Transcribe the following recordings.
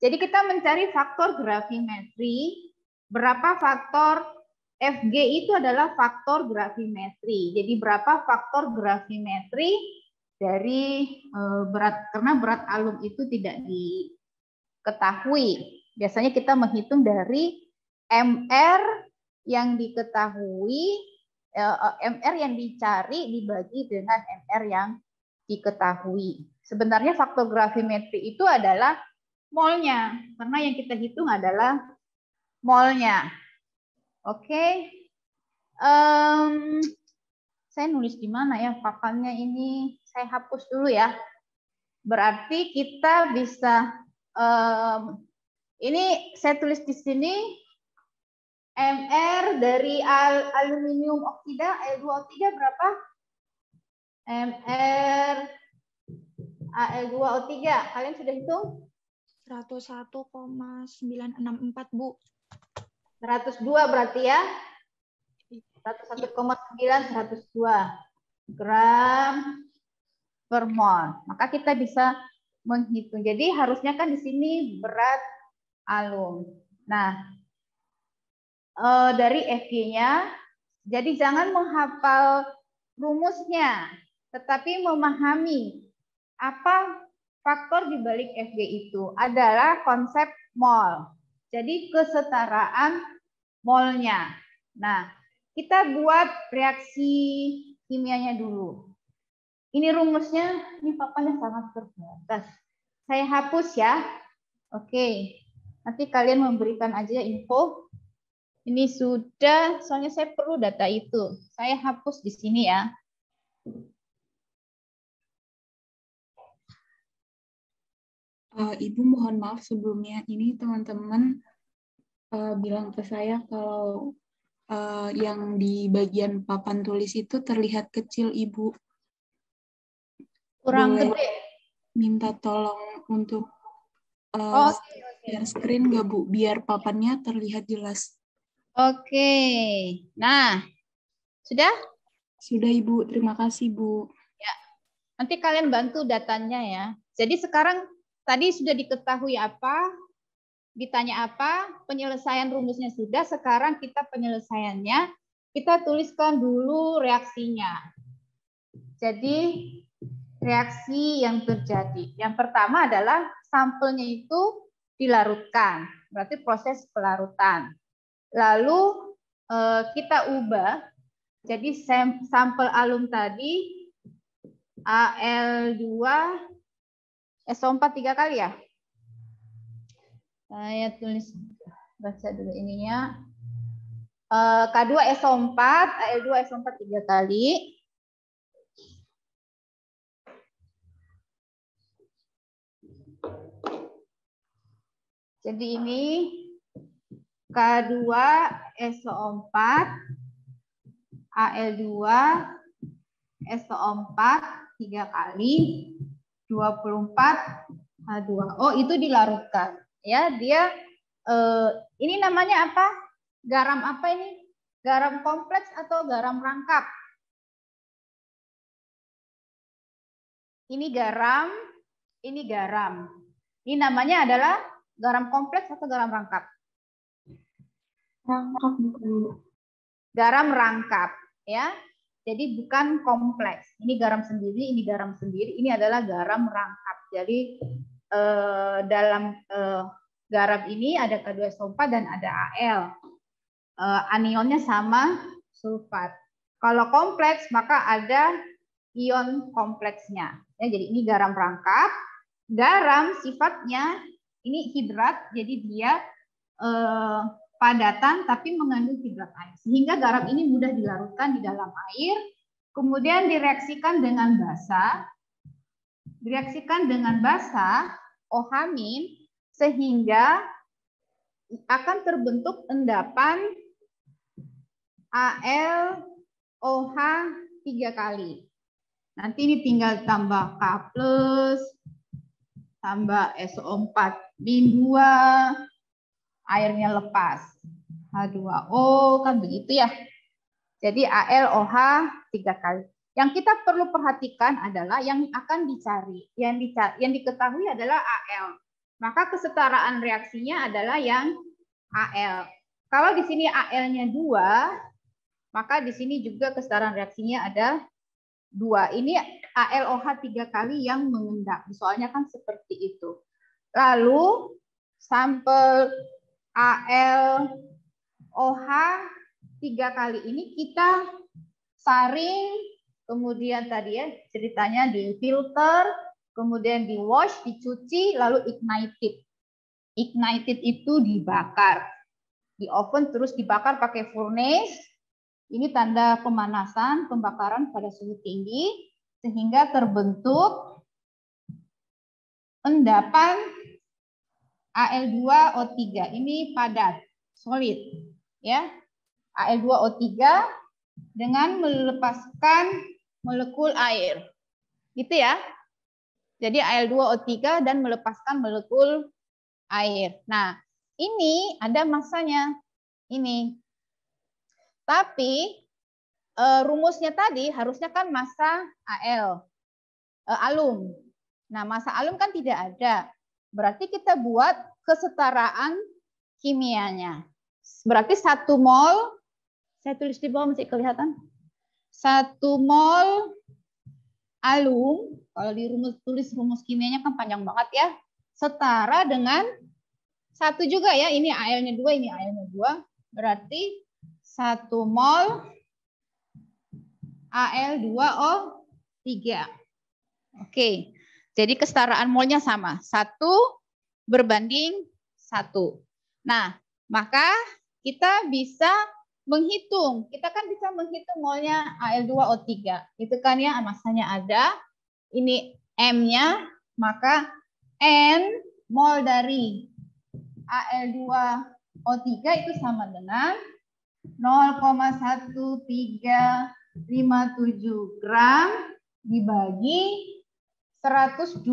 Jadi kita mencari faktor gravimetri. Berapa faktor Fg itu adalah faktor gravimetri. Jadi berapa faktor gravimetri dari berat, karena berat alum itu tidak diketahui. Biasanya kita menghitung dari MR yang diketahui, MR yang dicari dibagi dengan MR yang diketahui. Sebenarnya faktor gravimetri itu adalah molnya, karena yang kita hitung adalah molnya. Oke. Saya nulis di mana ya papannya ini? Saya hapus dulu ya. Berarti kita bisa, ini saya tulis di sini, MR dari aluminium oksida, Al2O3 berapa? MR Al2O3, kalian sudah hitung? 101,964, Bu. 102 berarti ya? 101,9, 102 gram per mol. Maka kita bisa menghitung. Jadi harusnya kan di sini berat alum. Nah, dari Fg-nya, jadi jangan menghafal rumusnya, tetapi memahami apa faktor di balik Fg itu adalah konsep mol. Jadi kesetaraan molnya. Nah, kita buat reaksi kimianya dulu. Ini rumusnya, ini papannya sangat terbatas. Saya hapus ya. Oke, nanti kalian memberikan aja info. Ini sudah, soalnya saya perlu data itu. Saya hapus di sini ya. Ibu mohon maaf sebelumnya, ini teman-teman bilang ke saya kalau yang di bagian papan tulis itu terlihat kecil, Ibu. Kurang Boleh gede. minta tolong untuk share screen nggak, Bu? Biar papannya terlihat jelas. Oke. Nah, sudah? Sudah, Ibu. Terima kasih, Bu. Ya. Nanti kalian bantu datanya ya. Jadi sekarang tadi sudah diketahui apa, ditanya apa, penyelesaian rumusnya sudah, sekarang kita penyelesaiannya, kita tuliskan dulu reaksinya. Jadi reaksi yang terjadi. Yang pertama adalah sampelnya itu dilarutkan, berarti proses pelarutan. Lalu kita ubah, jadi sampel alum tadi Al2 SO4 3 kali ya. Saya tulis, baca dulu ininya. K2SO4, Al2SO4 3 kali. Jadi ini K2SO4, Al2SO4 3 kali, 24 H2O itu dilarutkan. Ya, dia ini namanya apa? Garam apa ini? Garam kompleks atau garam rangkap? Ini garam, ini garam. Ini namanya adalah garam kompleks atau garam rangkap? Rangkap, Bu. Garam rangkap, ya. Jadi bukan kompleks. Ini garam sendiri, ini garam sendiri. Ini adalah garam rangkap. Jadi dalam garam ini ada K2SO4 dan ada Al. Anionnya sama sulfat. Kalau kompleks maka ada ion kompleksnya. Ya, jadi ini garam rangkap. Garam sifatnya ini hidrat, jadi dia padatan tapi mengandung hidrat air. Sehingga garam ini mudah dilarutkan di dalam air, kemudian direaksikan dengan basa. Direaksikan dengan basa, OH- sehingga akan terbentuk endapan AlOH 3 kali. Nanti ini tinggal tambah K+, tambah SO4-2, airnya lepas. H2O, kan begitu ya. Jadi AlOH 3 kali. Yang kita perlu perhatikan adalah yang akan dicari. Yang diketahui adalah Al. maka kesetaraan reaksinya adalah yang Al. Kalau di sini Al-nya 2, maka di sini juga kesetaraan reaksinya ada 2. Ini AlOH 3 kali yang mengendap. Soalnya kan seperti itu. Lalu sampel AlOH 3 kali ini kita saring, kemudian tadi ya ceritanya di filter, kemudian di wash, dicuci, lalu ignited. Ignited itu dibakar. Di oven terus dibakar pakai furnace. Ini tanda pemanasan, pembakaran pada suhu tinggi, sehingga terbentuk endapan Al2O3. Ini padat, solid. Ya, Al2O3 dengan melepaskan molekul air. Gitu ya. Jadi Al2O3 dan melepaskan molekul air. Nah, ini ada masanya. Ini. Tapi rumusnya tadi harusnya kan massa alum. Nah, massa alum kan tidak ada. Berarti kita buat kesetaraan kimianya. Berarti 1 mol, saya tulis di bawah masih kelihatan. 1 mol alum, kalau di tulis rumus kimianya kan panjang banget ya, setara dengan 1 juga ya, ini Al-nya 2, ini Al-nya 2, berarti 1 mol Al2O3. Oke, jadi kesetaraan molnya sama, 1 berbanding 1. Nah, maka kita bisa menghitung, kita kan bisa menghitung molnya Al2O3. Itu kan ya, masanya ada, ini M-nya, maka N mol dari Al2O3 itu sama dengan 0,1357 gram dibagi 102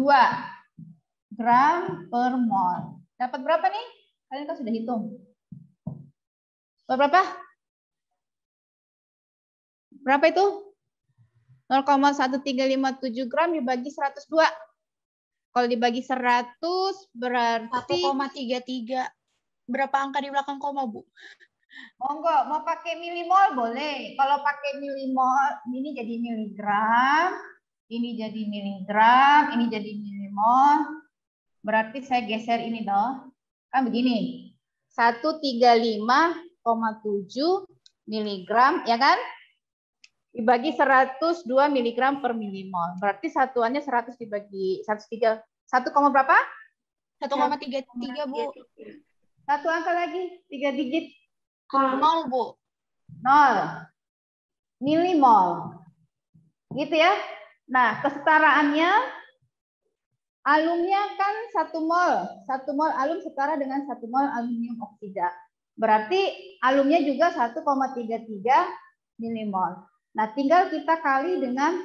gram per mol. Dapat berapa nih? Kalian kan sudah hitung. Berapa? Berapa itu? 0,1357 gram dibagi 102. Kalau dibagi 100 berarti 1,33. Berapa angka di belakang koma, Bu? Monggo, mau pakai milimol boleh. Kalau pakai milimol, ini jadi miligram, ini jadi miligram, ini jadi milimol. Berarti saya geser ini dong. Kan begini. 135,7 miligram, ya kan? Dibagi 102 miligram per milimol. Berarti satuannya 100 dibagi 103. 1, berapa? 1,33, Bu. Satu angka lagi, 3 digit. 0, Bu. 0. Milimol. Gitu ya. Nah, kesetaraannya alumnya kan 1 mol. 1 mol alum setara dengan 1 mol aluminium oksida. Berarti alumnya juga 1,33 milimol. Nah, tinggal kita kali dengan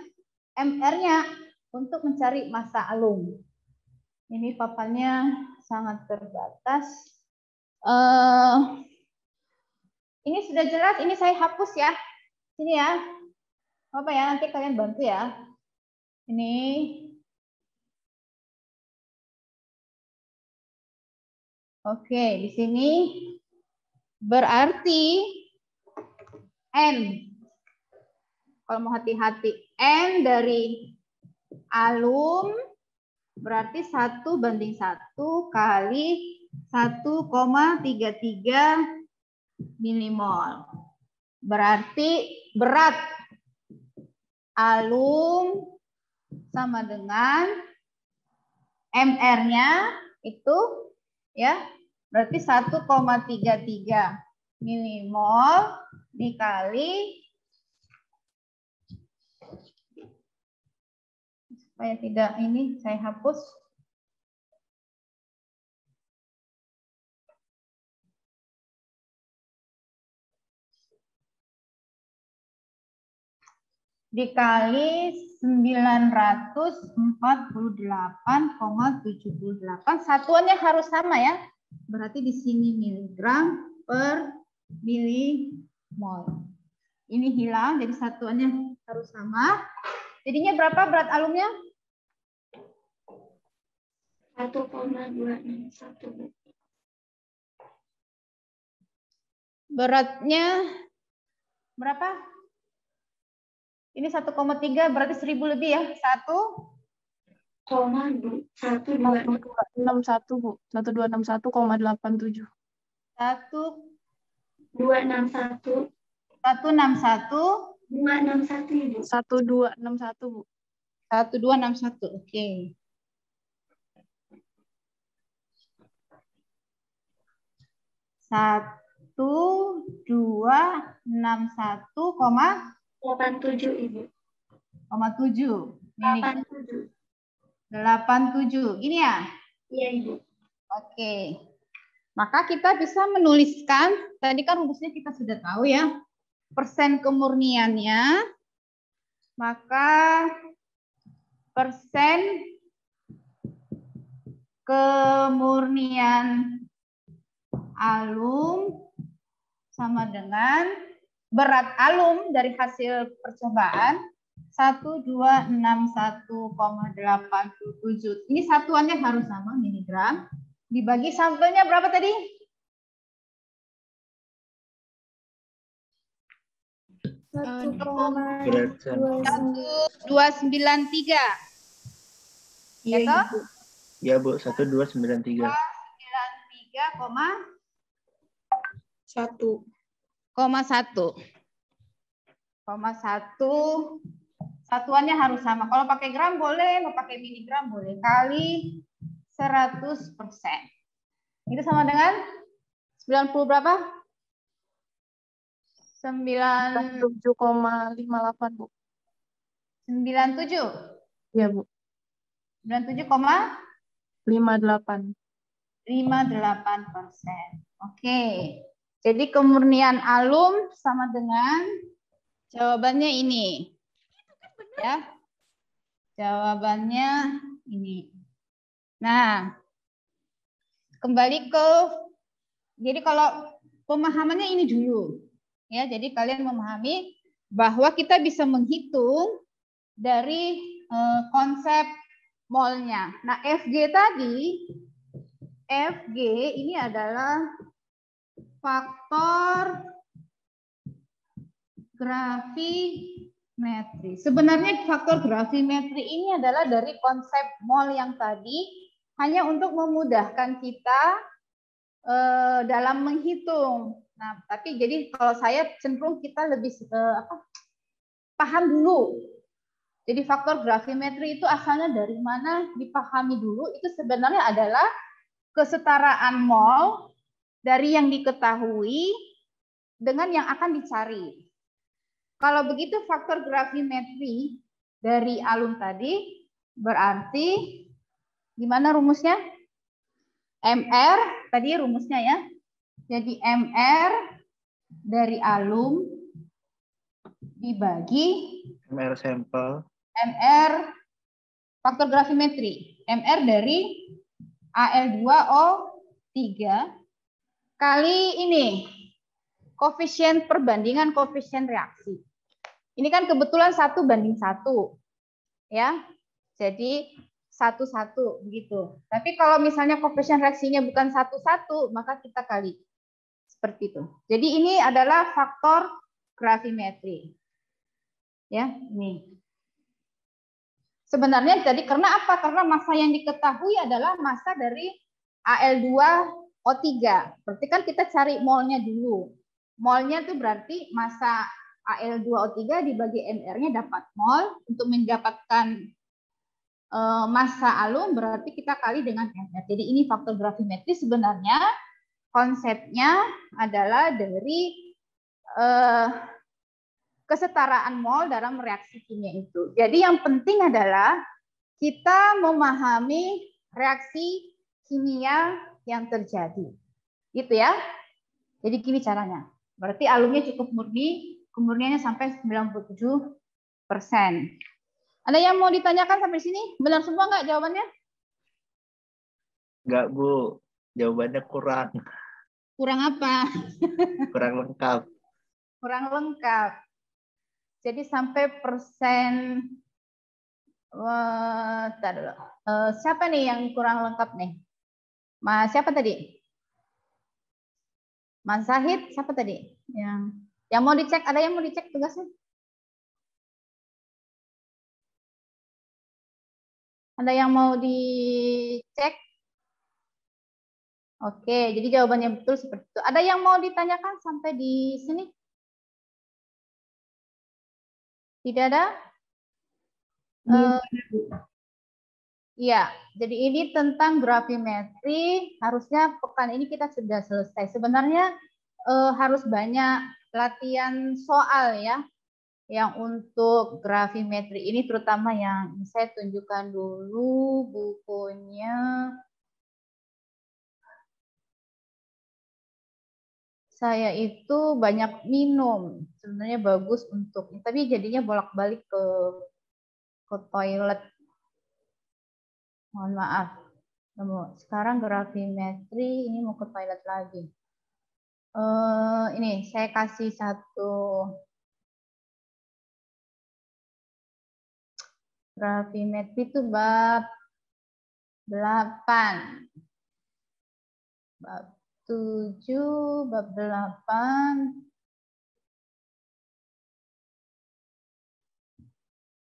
MR-nya untuk mencari massa alum. Ini papannya sangat terbatas. Ini sudah jelas, ini saya hapus ya. Sini ya. Apa ya, nanti kalian bantu ya. Ini. Oke, di sini berarti N. Kalau mau hati-hati, N dari alum berarti 1 banding 1 kali 1,33 milimol. Berarti berat alum sama dengan MR-nya itu ya, berarti 1,33 milimol dikali, supaya tidak ini saya hapus, dikali 948,78. Satuannya harus sama ya. Berarti di sini miligram per milimol. Ini hilang, jadi satuannya harus sama. Jadinya berapa berat alumnya? 1,261, Bu. Beratnya berapa? Ini 1,3 berarti 1000 lebih ya. 1,1261, Bu. 1261,87. 261. 161. 261, Ibu. 1261, Bu. 1261. Oke. Satu, 261, 87, Ibu. 7. 87. 87. Ini ya? Iya, Ibu. Oke. Maka kita bisa menuliskan, tadi kan rumusnya kita sudah tahu ya, persen kemurniannya, maka persen kemurnian alum sama dengan berat alum dari hasil percobaan 1261,87. Ini satuannya harus sama, miligram. Dibagi sampelnya berapa tadi? 1293. Iya, Ya, Bu. Ya, Bu, 1293. 1,1. 1,1. Satuannya harus sama. Kalau pakai gram boleh, mau pakai miligram boleh. Kali 100%. Itu sama dengan 90 berapa? 97,58, Bu. 97. Iya, Bu. 97,58%. 58. Oke. Jadi kemurnian alum sama dengan jawabannya ini. Ya. Jawabannya ini. Nah, kembali ke, jadi kalau pemahamannya ini dulu. Ya, jadi kalian memahami bahwa kita bisa menghitung dari konsep molnya. Nah, FG tadi, FG ini adalah faktor gravimetri. Sebenarnya faktor gravimetri ini adalah dari konsep mol yang tadi, hanya untuk memudahkan kita dalam menghitung. Nah, tapi jadi kalau saya cenderung kita lebih paham dulu. Jadi faktor gravimetri itu asalnya dari mana, dipahami dulu. Itu sebenarnya adalah kesetaraan mol dari yang diketahui dengan yang akan dicari. Kalau begitu faktor gravimetri dari alum tadi berarti gimana rumusnya? MR tadi rumusnya ya. Jadi MR dari alum dibagi MR sampel. MR faktor gravimetri. MR dari Al2O3 kali ini koefisien perbandingan koefisien reaksi. Ini kan kebetulan 1:1. Ya. Jadi 1:1 begitu. Tapi kalau misalnya koefisien reaksinya bukan 1:1, maka kita kali. Seperti itu. Jadi ini adalah faktor gravimetri. Ya, ini. Sebenarnya jadi karena apa? Karena massa yang diketahui adalah massa dari Al2O3. Berarti kan kita cari molnya dulu. Molnya itu berarti massa Al2O3 dibagi MR-nya dapat mol. Untuk mendapatkan massa alum berarti kita kali dengan MR. Jadi ini faktor gravimetri sebenarnya konsepnya adalah dari kesetaraan mol dalam reaksi kimia itu. Jadi yang penting adalah kita memahami reaksi kimia yang terjadi. Gitu ya. Jadi gini caranya. Berarti alumnya cukup murni, kemurniannya sampai 97%. Ada yang mau ditanyakan sampai sini? Benar semua nggak jawabannya? Enggak, Bu. Jawabannya kurang. Kurang apa? Kurang lengkap. Kurang lengkap. Jadi sampai persen Bentar dulu. Siapa nih yang kurang lengkap nih? Mas siapa tadi? Mas Zahid, siapa tadi? Yang mau dicek, ada yang mau dicek tugasnya? Ada yang mau dicek? Oke, jadi jawabannya betul seperti itu. Ada yang mau ditanyakan sampai di sini? Tidak ada? Iya, jadi ini tentang grafimetri. Harusnya pekan ini kita sudah selesai. Sebenarnya harus banyak latihan soal ya. Yang untuk grafimetri ini terutama yang saya tunjukkan dulu bukunya. Saya itu banyak minum, sebenarnya bagus untuk, tapi jadinya bolak-balik ke toilet. Mohon maaf. Sekarang grafimetri ini mau ke toilet lagi. Ini saya kasih satu grafimetri itu bab 8. Bab 7, bab 8.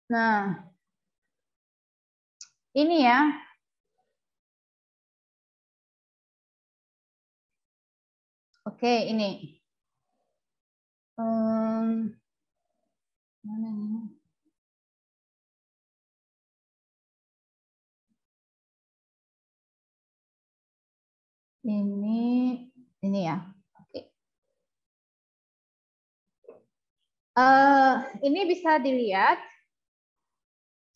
Nah, ini ya. Oke, ini. Mana ini? Ini ya. Oke. Ini bisa dilihat.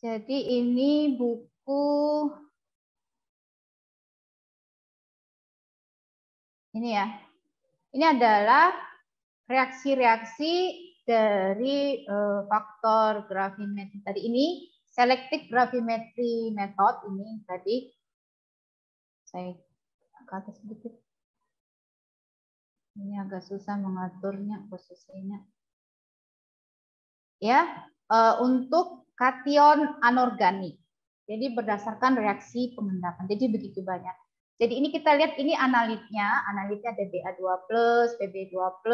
Jadi ini buku ini ya. Ini adalah reaksi-reaksi dari faktor gravimetri tadi ini, selective gravimetry method ini tadi. Saya ke atas sedikit. Ini agak susah mengaturnya posisinya. Ya, untuk kation anorganik. Jadi berdasarkan reaksi pengendapan. Jadi begitu banyak. Jadi ini kita lihat ini analitnya. Analitnya ada Ba2+, Pb2+,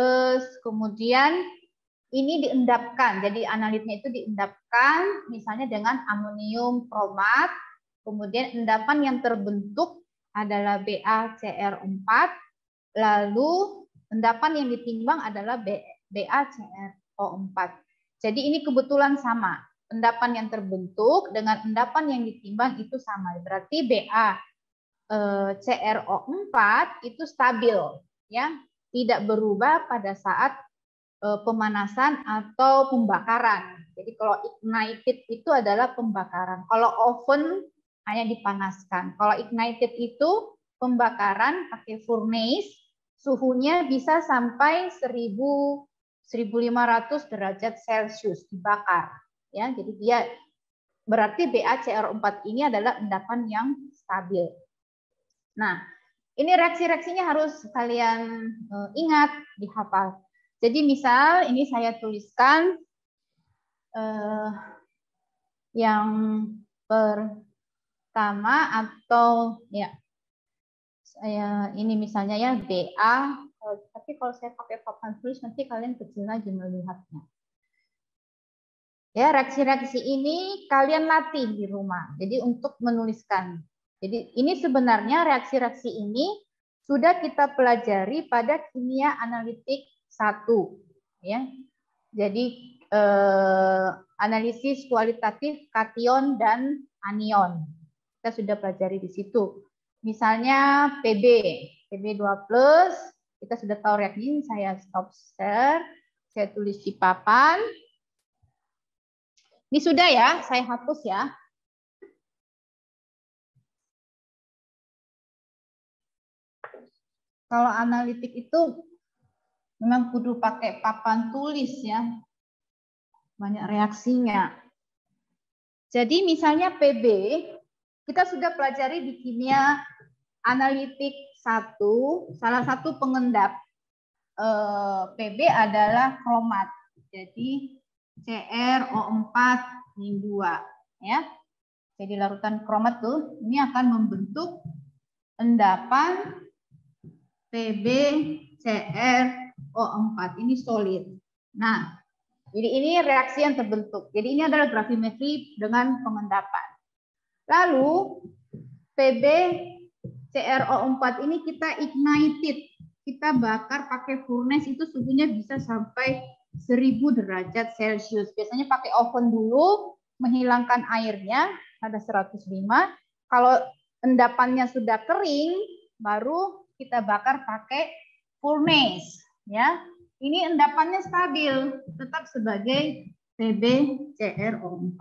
kemudian ini diendapkan. Jadi analitnya itu diendapkan misalnya dengan amonium bromat. Kemudian endapan yang terbentuk adalah BaCr4. Lalu endapan yang ditimbang adalah BaCrO4. Jadi ini kebetulan sama. Endapan yang terbentuk dengan endapan yang ditimbang itu sama. Berarti BaCrO4 itu stabil, ya, tidak berubah pada saat pemanasan atau pembakaran. Jadi kalau ignited itu adalah pembakaran. Kalau oven hanya dipanaskan. Kalau ignited itu pembakaran pakai furnace, suhunya bisa sampai 1500 derajat Celcius dibakar. Ya, jadi dia berarti BaCrO4 ini adalah endapan yang stabil. Nah, ini reaksi-reaksinya harus kalian ingat, dihafal. Jadi misal ini saya tuliskan yang pertama atau ya saya ini misalnya ya Ba, tapi kalau saya pakai papan tulis nanti kalian kecil aja melihatnya. Ya, reaksi-reaksi ini kalian latih di rumah. Jadi untuk menuliskan. Jadi ini sebenarnya reaksi-reaksi ini sudah kita pelajari pada kimia analitik 1, ya. Jadi analisis kualitatif kation dan anion. Kita sudah pelajari di situ. Misalnya Pb2+, kita sudah tahu reaksinya, saya stop share, saya tulis di papan. Ini sudah ya, saya hapus ya. Kalau analitik itu memang kudu pakai papan tulis ya. Banyak reaksinya. Jadi misalnya Pb, kita sudah pelajari di kimia analitik 1, salah satu pengendap Pb adalah kromat. Jadi CrO4-2. ya. Jadi larutan kromat tuh ini akan membentuk endapan PbCrO4 ini solid. Nah, jadi ini reaksi yang terbentuk. Jadi ini adalah gravimetri dengan pengendapan. Lalu PbCrO4 ini kita ignited, kita bakar pakai furnace, itu suhunya bisa sampai 1000 derajat Celcius. Biasanya pakai oven dulu, menghilangkan airnya, ada 105. Kalau endapannya sudah kering, baru kita bakar pakai furnace. Ya, ini endapannya stabil, tetap sebagai PbCrO4.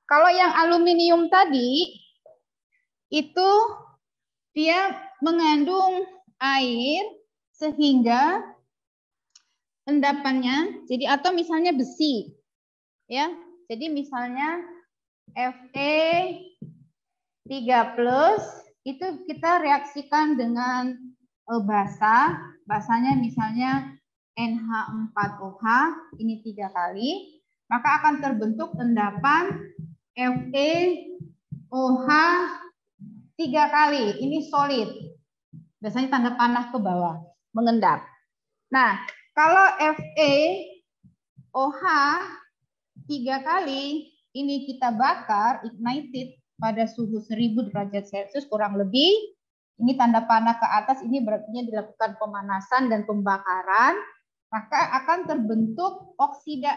Kalau yang aluminium tadi, itu dia mengandung air sehingga endapannya, jadi atau misalnya besi, ya. Jadi misalnya Fe3+ itu kita reaksikan dengan basa, basanya misalnya NH4OH ini 3 kali, maka akan terbentuk endapan FeOH 3 kali, ini solid. Biasanya tanda panah ke bawah, mengendap. Nah, kalau FeOH 3 kali, ini kita bakar, ignited, pada suhu 1000 derajat Celcius kurang lebih. Ini tanda panah ke atas, ini berarti dilakukan pemanasan dan pembakaran. Maka akan terbentuk oksida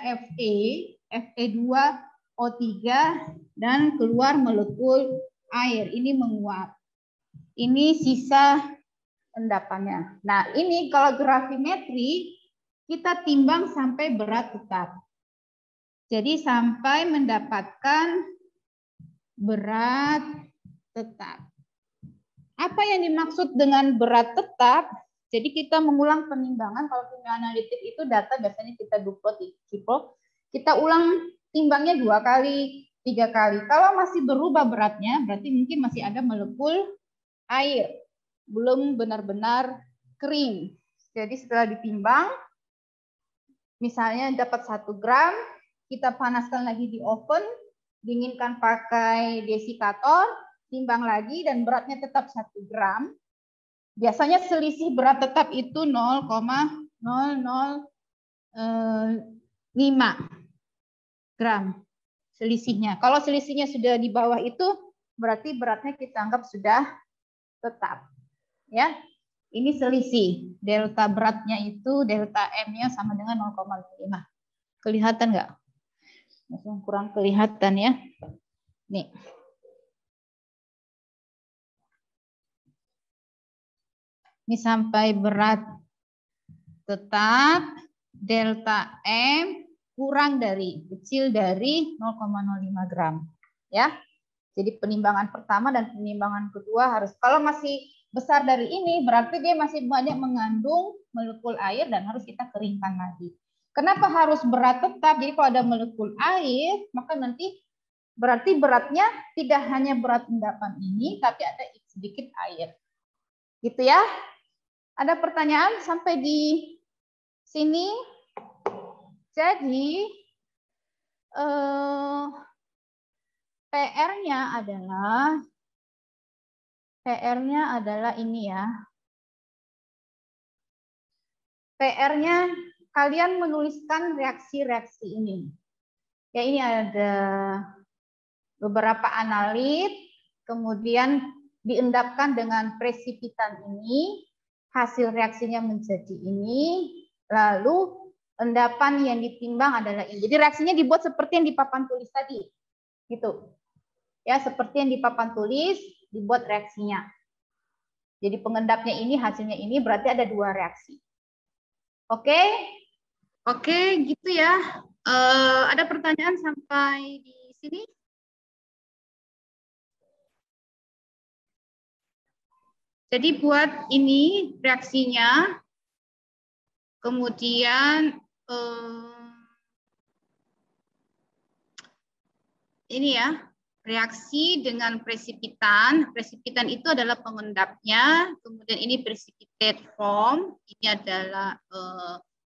Fe2O3, dan keluar molekul air. Ini menguap. Ini sisa endapannya. Nah, ini kalau gravimetri kita timbang sampai berat tetap. Jadi sampai mendapatkan berat tetap. Apa yang dimaksud dengan berat tetap? Jadi kita mengulang penimbangan. Kalau kimia analitik itu data biasanya kita duplot di Ciprop. Kita ulang timbangnya 2 kali, 3 kali. Kalau masih berubah beratnya, berarti mungkin masih ada molekul air, belum benar-benar kering. Jadi setelah ditimbang, misalnya dapat 1 gram, kita panaskan lagi di oven, dinginkan pakai desikator, timbang lagi dan beratnya tetap 1 gram. Biasanya selisih berat tetap itu 0,005 gram selisihnya. Kalau selisihnya sudah di bawah itu, berarti beratnya kita anggap sudah tetap. Ya, ini selisih. Delta beratnya itu, delta M-nya sama dengan 0,5. Kelihatan nggak? Kurang kelihatan ya. Nih. Ini sampai berat tetap, delta M kurang dari, kecil dari 0,05 gram. Ya. Jadi penimbangan pertama dan penimbangan kedua harus, kalau masih besar dari ini, berarti dia masih banyak mengandung molekul air dan harus kita keringkan lagi. Kenapa harus berat tetap? Jadi kalau ada molekul air, maka nanti berarti beratnya tidak hanya berat endapan ini, tapi ada sedikit air. Gitu ya. Ada pertanyaan sampai di sini? Jadi PR-nya adalah ini ya. PR-nya kalian menuliskan reaksi-reaksi ini. Ya, ini ada beberapa analit, kemudian diendapkan dengan presipitan ini, hasil reaksinya menjadi ini, lalu endapan yang ditimbang adalah ini. Jadi reaksinya dibuat seperti yang di papan tulis tadi. Gitu. Ya, seperti yang di papan tulis dibuat reaksinya. Jadi pengendapnya ini, hasilnya ini, berarti ada 2 reaksi. Oke? Oke, gitu ya. Ada pertanyaan sampai di sini? Jadi buat ini reaksinya, kemudian ini ya, reaksi dengan presipitan. Presipitan itu adalah pengendapnya, kemudian ini precipitate form, ini adalah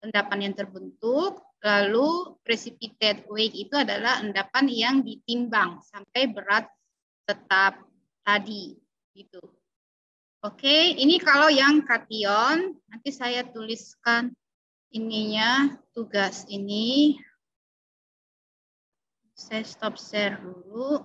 endapan yang terbentuk, Lalu precipitate weight itu adalah endapan yang ditimbang sampai berat tetap tadi gitu. Oke, ini kalau yang kation, nanti saya tuliskan ininya, tugas ini. Saya stop share dulu.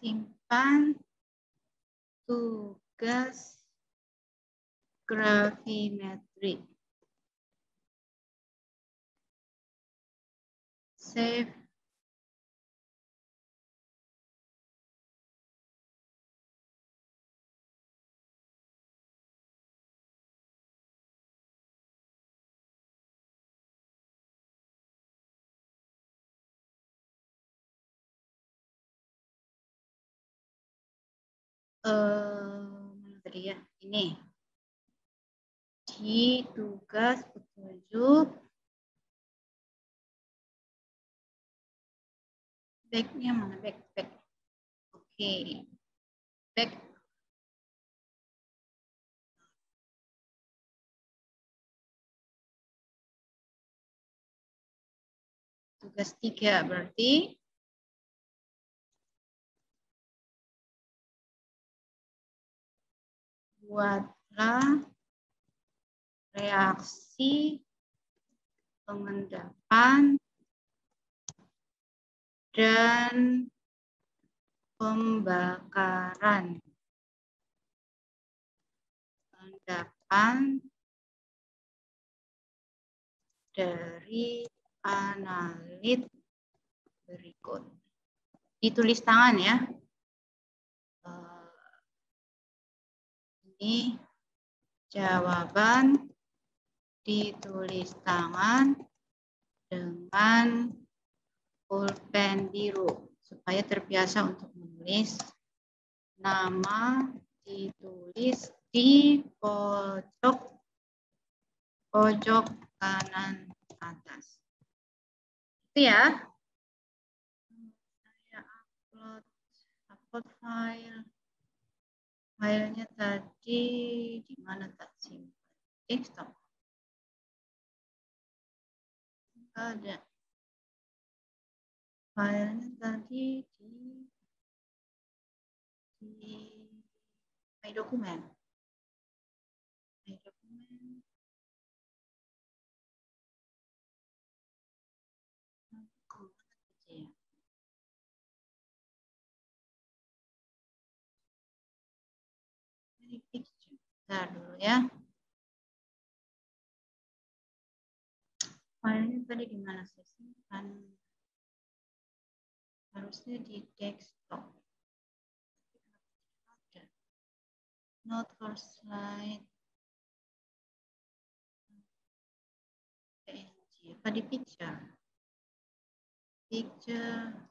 Simpan tugas gravimetrik. Save. Mana tadi ya? Ini. Di tugas petunjuk. Back-nya mana? Back. Oke. Back. Tugas 3 berarti buatlah reaksi pengendapan dan pembakaran. Pengendapan dari analit berikut. Ditulis tangan ya. Ini jawaban ditulis tangan dengan pulpen biru supaya terbiasa untuk menulis. Nama ditulis di pojok kanan atas. Itu ya. Saya upload file. Filenya tadi di mana tak simpan? Desktop. Ada. Filenya tadi di My Document. My Document. Bentar dulu ya. Filenya tadi di mana saya simpan? Harusnya di desktop. Not for slide. PNG. Apa di picture? Picture.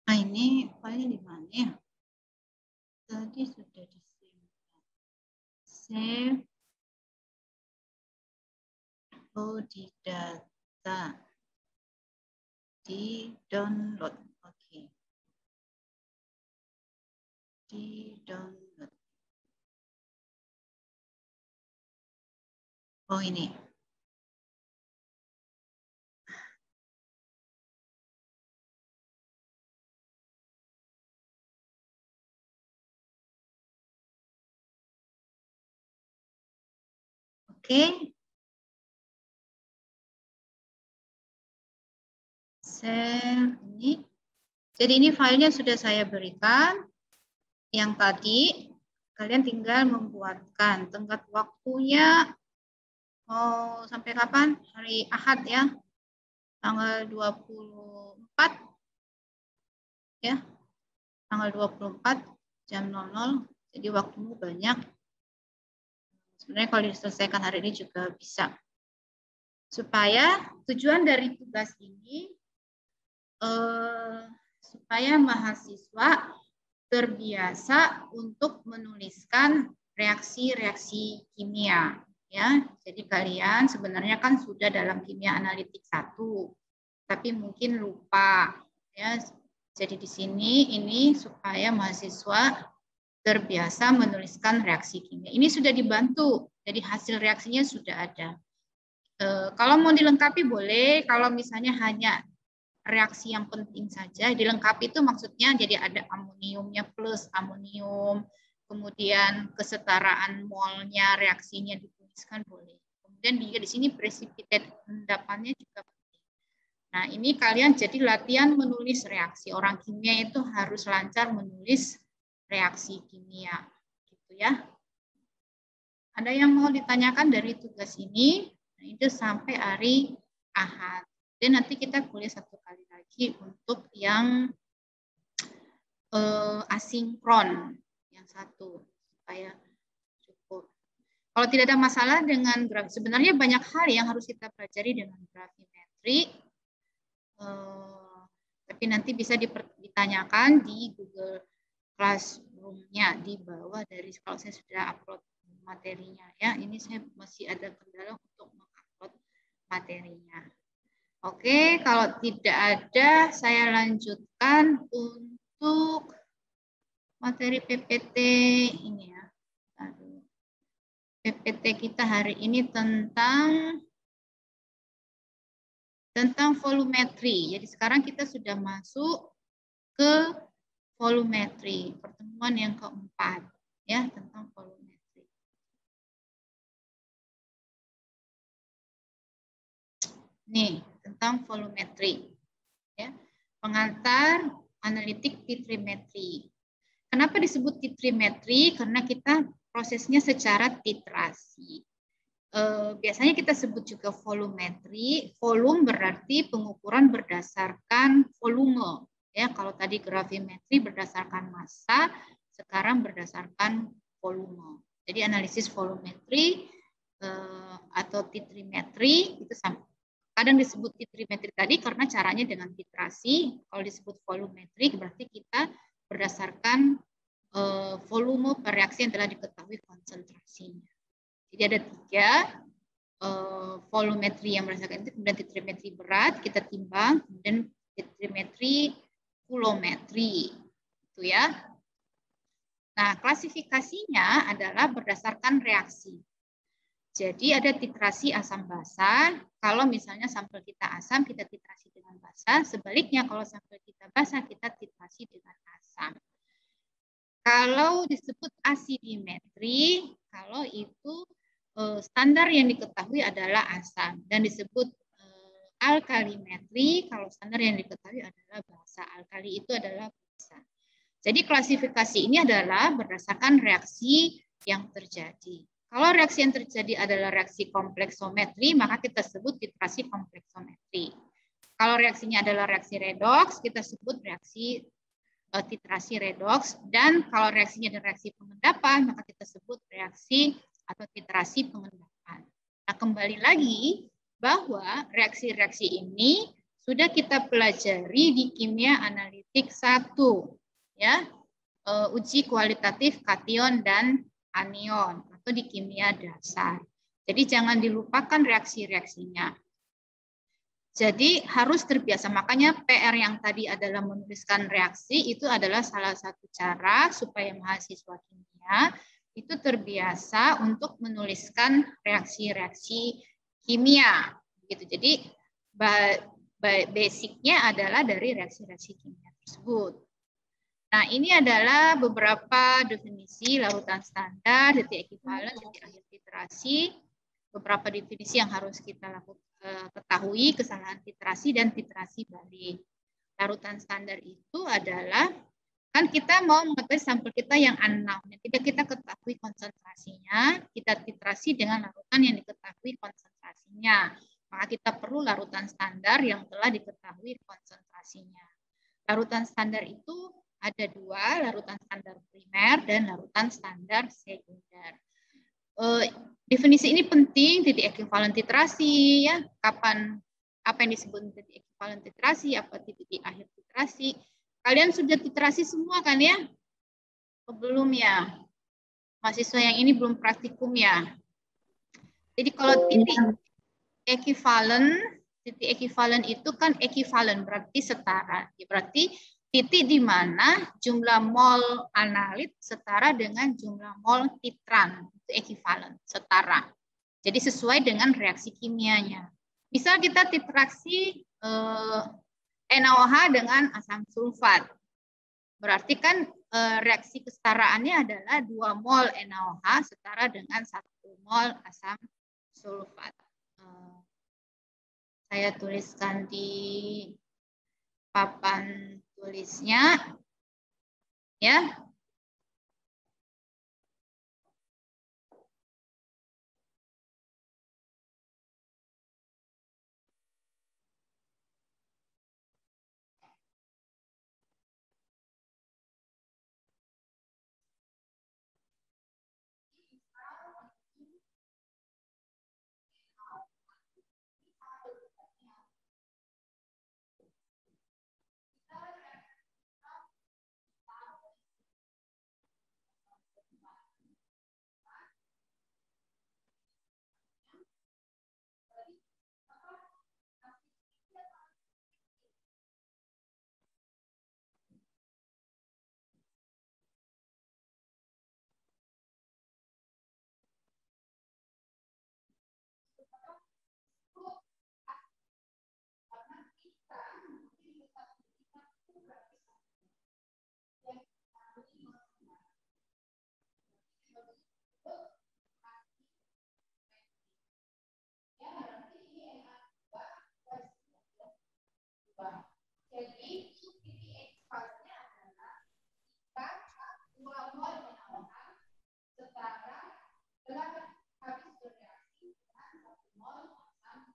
Nah, ini filenya di mana ya? Tadi sudah disimpan. Save. Oh, di data. Di download. Oke. Di download. Oh, ini. Oke. Share ini. Jadi ini filenya sudah saya berikan. Yang tadi kalian tinggal membuatkan. Tenggat waktunya mau sampai kapan? Hari Ahad ya. Tanggal 24 ya. Tanggal 24 jam 00. Jadi waktumu banyak. Sebenarnya kalau diselesaikan hari ini juga bisa. Supaya tujuan dari tugas ini supaya mahasiswa terbiasa untuk menuliskan reaksi-reaksi kimia. Ya, jadi kalian sebenarnya kan sudah dalam kimia analitik 1, tapi mungkin lupa. Ya, jadi di sini ini supaya mahasiswa terbiasa menuliskan reaksi kimia. Ini sudah dibantu, jadi hasil reaksinya sudah ada. Kalau mau dilengkapi boleh, kalau misalnya hanya reaksi yang penting saja, dilengkapi itu maksudnya jadi ada amoniumnya plus amonium, kemudian kesetaraan molnya, reaksinya dituliskan boleh. Kemudian juga di sini precipitate endapannya juga penting. Nah ini kalian jadi latihan menulis reaksi. Orang kimia itu harus lancar menulis reaksi kimia, gitu ya. Ada yang mau ditanyakan dari tugas ini? Nah, itu sampai hari Ahad. Dan nanti kita kuliah 1 kali lagi untuk yang asinkron, yang 1 supaya cukup. Kalau tidak ada masalah dengan graf, sebenarnya banyak hal yang harus kita pelajari dengan gravimetri. Tapi nanti bisa ditanyakan di Google Classroom-nya di bawah dari kalau saya sudah upload materinya ya. Ini saya masih ada kendala untuk mengupload materinya. Oke, kalau tidak ada saya lanjutkan untuk materi PPT ini ya. PPT kita hari ini tentang volumetri. Jadi sekarang kita sudah masuk ke volumetri, pertemuan yang keempat ya, tentang volumetri. Nih, tentang volumetri. Ya. Pengantar analitik titrimetri. Kenapa disebut titrimetri? Karena kita prosesnya secara titrasi. Biasanya kita sebut juga volumetri. Volume berarti pengukuran berdasarkan volume. Ya, kalau tadi gravimetri berdasarkan massa, sekarang berdasarkan volume. Jadi analisis volumetri atau titrimetri itu sama. Kadang disebut titrimetri tadi karena caranya dengan titrasi. Kalau disebut volumetri berarti kita berdasarkan volume per reaksi yang telah diketahui konsentrasinya. Jadi ada 3 volumetri yang berdasarkan itu, kemudian titrimetri berat kita timbang, kemudian titrimetri kulometri, itu ya. Nah klasifikasinya adalah berdasarkan reaksi. Jadi ada titrasi asam basa. Kalau misalnya sampel kita asam, kita titrasi dengan basa. Sebaliknya kalau sampel kita basa, kita titrasi dengan asam. Kalau disebut asidimetri, kalau itu standar yang diketahui adalah asam. Dan disebut alkalimetri, kalau standar yang diketahui adalah basa. Alkali itu adalah basa. Jadi klasifikasi ini adalah berdasarkan reaksi yang terjadi. Kalau reaksi yang terjadi adalah reaksi kompleksometri, maka kita sebut titrasi kompleksometri. Kalau reaksinya adalah reaksi redoks, kita sebut reaksi titrasi redoks. Dan kalau reaksinya adalah reaksi pengendapan, maka kita sebut reaksi atau titrasi pengendapan. Nah, kembali lagi bahwa reaksi-reaksi ini sudah kita pelajari di kimia analitik 1. Ya, uji kualitatif kation dan anion atau di kimia dasar. Jadi jangan dilupakan reaksi-reaksinya. Jadi harus terbiasa. Makanya PR yang tadi adalah menuliskan reaksi itu adalah salah satu cara supaya mahasiswa kimia itu terbiasa untuk menuliskan reaksi-reaksi kimia. Gitu. Jadi basicnya adalah dari reaksi-reaksi kimia tersebut. Nah, ini adalah beberapa definisi larutan standar, detik ekivalen, detik akhir titrasi, beberapa definisi yang harus kita ketahui, kesalahan titrasi dan titrasi balik. Larutan standar itu adalah, kan kita mau mengetahui sampel kita yang unknown, yang tidak kita ketahui konsentrasinya, kita titrasi dengan larutan yang diketahui konsentrasinya. Maka kita perlu larutan standar yang telah diketahui konsentrasinya. Larutan standar itu ada dua, larutan standar primer dan larutan standar sekunder. Definisi ini penting, titik ekivalen titrasi, ya, kapan, apa yang disebut titik ekivalen titrasi, apa titik akhir titrasi. Kalian sudah titrasi semua kan ya? Belum ya? Mahasiswa yang ini belum praktikum ya? Jadi kalau titik ekivalen itu kan ekivalen, berarti setara. Berarti titik di mana jumlah mol analit setara dengan jumlah mol titran. Itu ekivalen, setara. Jadi sesuai dengan reaksi kimianya. Misal kita titrasi NaOH dengan asam sulfat. Berarti kan reaksi kesetaraannya adalah 2 mol NaOH setara dengan 1 mol asam sulfat. Saya tuliskan di papan tulisnya, ya. Jadi titik ekivalennya adalah jika 2 mol NaOH setara telah habis bereaksi dengan 1 mol asam.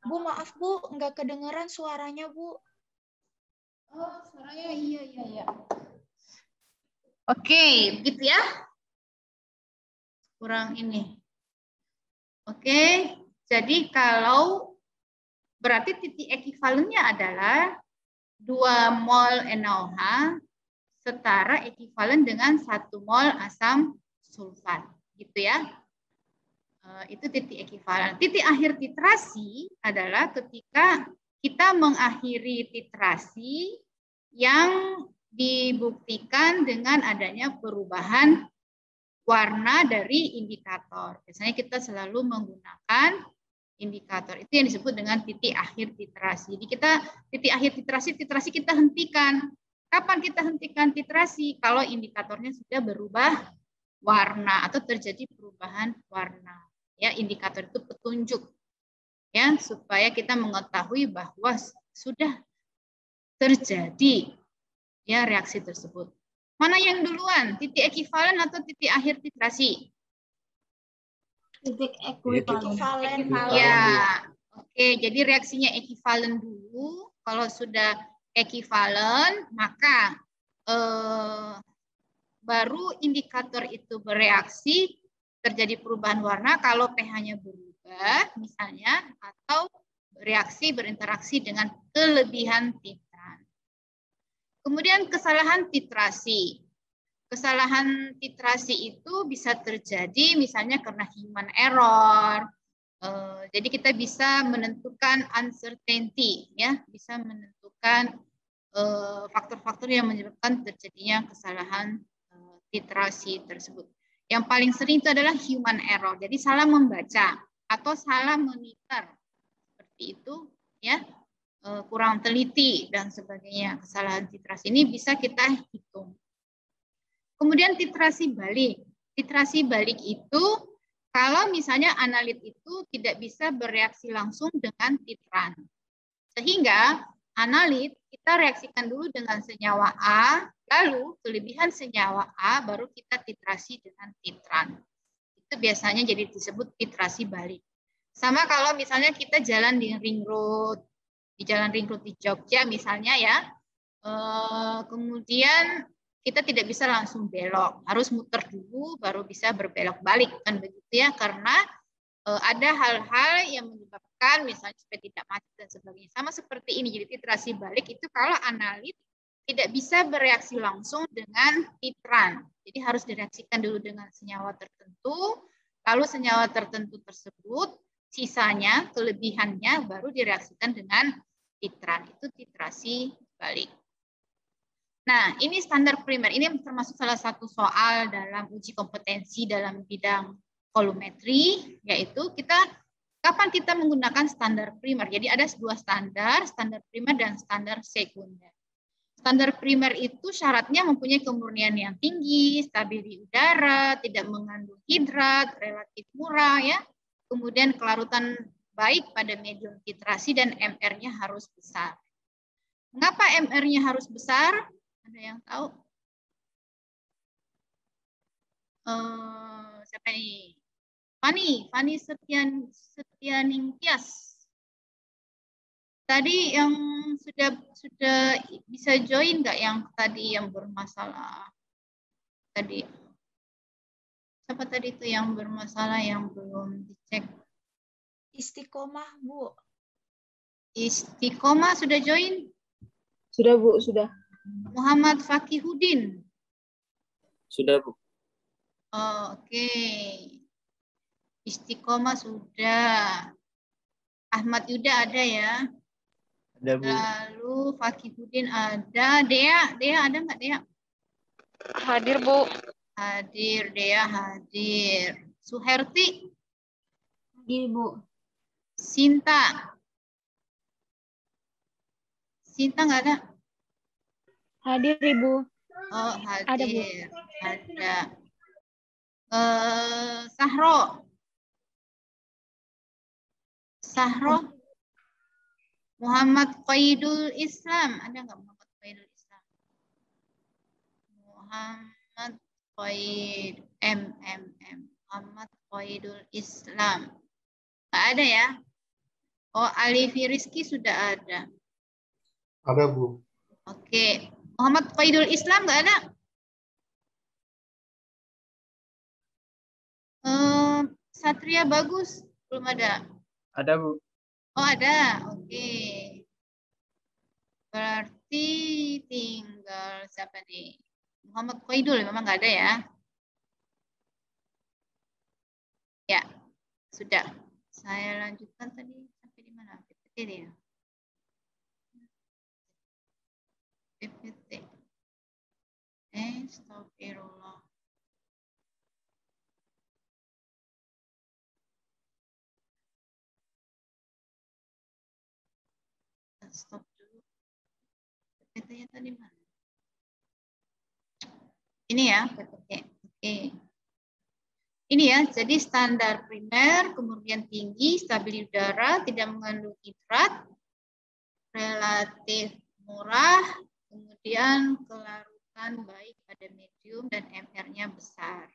Bu, maaf Bu, nggak kedengeran suaranya Bu. Oh, suaranya iya. Oke, gitu ya. Kurang ini. Oke, jadi kalau berarti titik ekivalennya adalah 2 mol NaOH setara ekivalen dengan 1 mol asam sulfat, gitu ya. Itu titik ekivalen. Titik akhir titrasi adalah ketika kita mengakhiri titrasi yang dibuktikan dengan adanya perubahan warna dari indikator. Biasanya kita selalu menggunakan indikator. Itu yang disebut dengan titik akhir titrasi. Jadi kita titik akhir titrasi kita hentikan. Kapan kita hentikan titrasi? Kalau indikatornya sudah berubah warna atau terjadi perubahan warna. Ya, indikator itu petunjuk. Ya, supaya kita mengetahui bahwa sudah terjadi ya reaksi tersebut. Mana yang duluan? Titik ekivalen atau titik akhir titrasi? Titik ekivalen. Ya, oke. Jadi reaksinya ekivalen dulu. Kalau sudah ekivalen, maka baru indikator itu bereaksi, terjadi perubahan warna kalau pH-nya berubah, misalnya, atau reaksi berinteraksi dengan kelebihan titran. Kemudian kesalahan titrasi. Kesalahan titrasi itu bisa terjadi misalnya karena human error. Jadi kita bisa menentukan uncertainty, ya, bisa menentukan faktor-faktor yang menyebabkan terjadinya kesalahan titrasi tersebut. Yang paling sering itu adalah human error. Jadi salah membaca atau salah memiter. Seperti itu, ya. Kurang teliti dan sebagainya. Kesalahan titrasi ini bisa kita hitung. Kemudian titrasi balik. Titrasi balik itu kalau misalnya analit itu tidak bisa bereaksi langsung dengan titran. Sehingga analit, kita reaksikan dulu dengan senyawa A, lalu kelebihan senyawa A baru kita titrasi dengan titran. Itu biasanya jadi disebut titrasi balik. Sama kalau misalnya kita jalan di ring road, di jalan ring road di Jogja misalnya ya, kemudian kita tidak bisa langsung belok, harus muter dulu baru bisa berbelok balik, kan begitu ya, karena ada hal-hal yang menyebabkan misalnya supaya tidak macet dan sebagainya. Sama seperti ini, jadi titrasi balik itu kalau analit tidak bisa bereaksi langsung dengan titran. Jadi harus direaksikan dulu dengan senyawa tertentu, lalu senyawa tertentu tersebut, sisanya, kelebihannya baru direaksikan dengan titran. Itu titrasi balik. Nah, ini standar primer. Ini termasuk salah satu soal dalam uji kompetensi dalam bidang volumetri, yaitu kapan kita menggunakan standar primer. Jadi ada dua standar, standar primer dan standar sekunder. Standar primer itu syaratnya mempunyai kemurnian yang tinggi, stabil di udara, tidak mengandung hidrat, relatif murah, ya. Kemudian kelarutan baik pada medium titrasi dan MR-nya harus besar. Mengapa MR-nya harus besar? Ada yang tahu? Siapa ini? Fani Setianingtyas. Tadi yang sudah bisa join nggak yang tadi yang bermasalah? Tadi siapa tadi itu yang bermasalah yang belum dicek? Istiqomah, Bu. Istiqomah sudah join? Sudah, Bu, sudah. Muhammad Fakihudin. Sudah, Bu. Oke. Istiqomah sudah. Ahmad Yuda ada ya? Ada, Bu. Lalu Fakihudin ada. Dea ada nggak Dea? Hadir, Bu. Hadir, Dea hadir. Suherti? Hadir, Bu. Sinta nggak ada? Hadir, Ibu. Oh, hadir. Ada, Bu. Ada. Sahro. Muhammad Qaidul Islam. Ada nggak Muhammad Qaidul Islam? Muhammad Qaid Muhammad Qaidul Islam. Nggak ada ya? Oh, Alifi Rizki sudah ada. Ada, Bu. Oke. Muhammad Qaidul Islam nggak ada? Satria Bagus belum ada. Ada, Bu. Oh, ada. Oke. Berarti tinggal siapa nih? Muhammad Qaidul memang nggak ada ya? Ya, sudah. Saya lanjutkan tadi sampai di mana? PPT ya. PPT. Astagfirullah. Stop dulu. PPT-nya tadi mana? Ini ya, PPT. Oke. Ini ya, jadi standar primer, kemurnian tinggi, stabil udara, tidak mengandung nitrat, relatif murah, kemudian kelarutan baik pada medium dan MR-nya besar.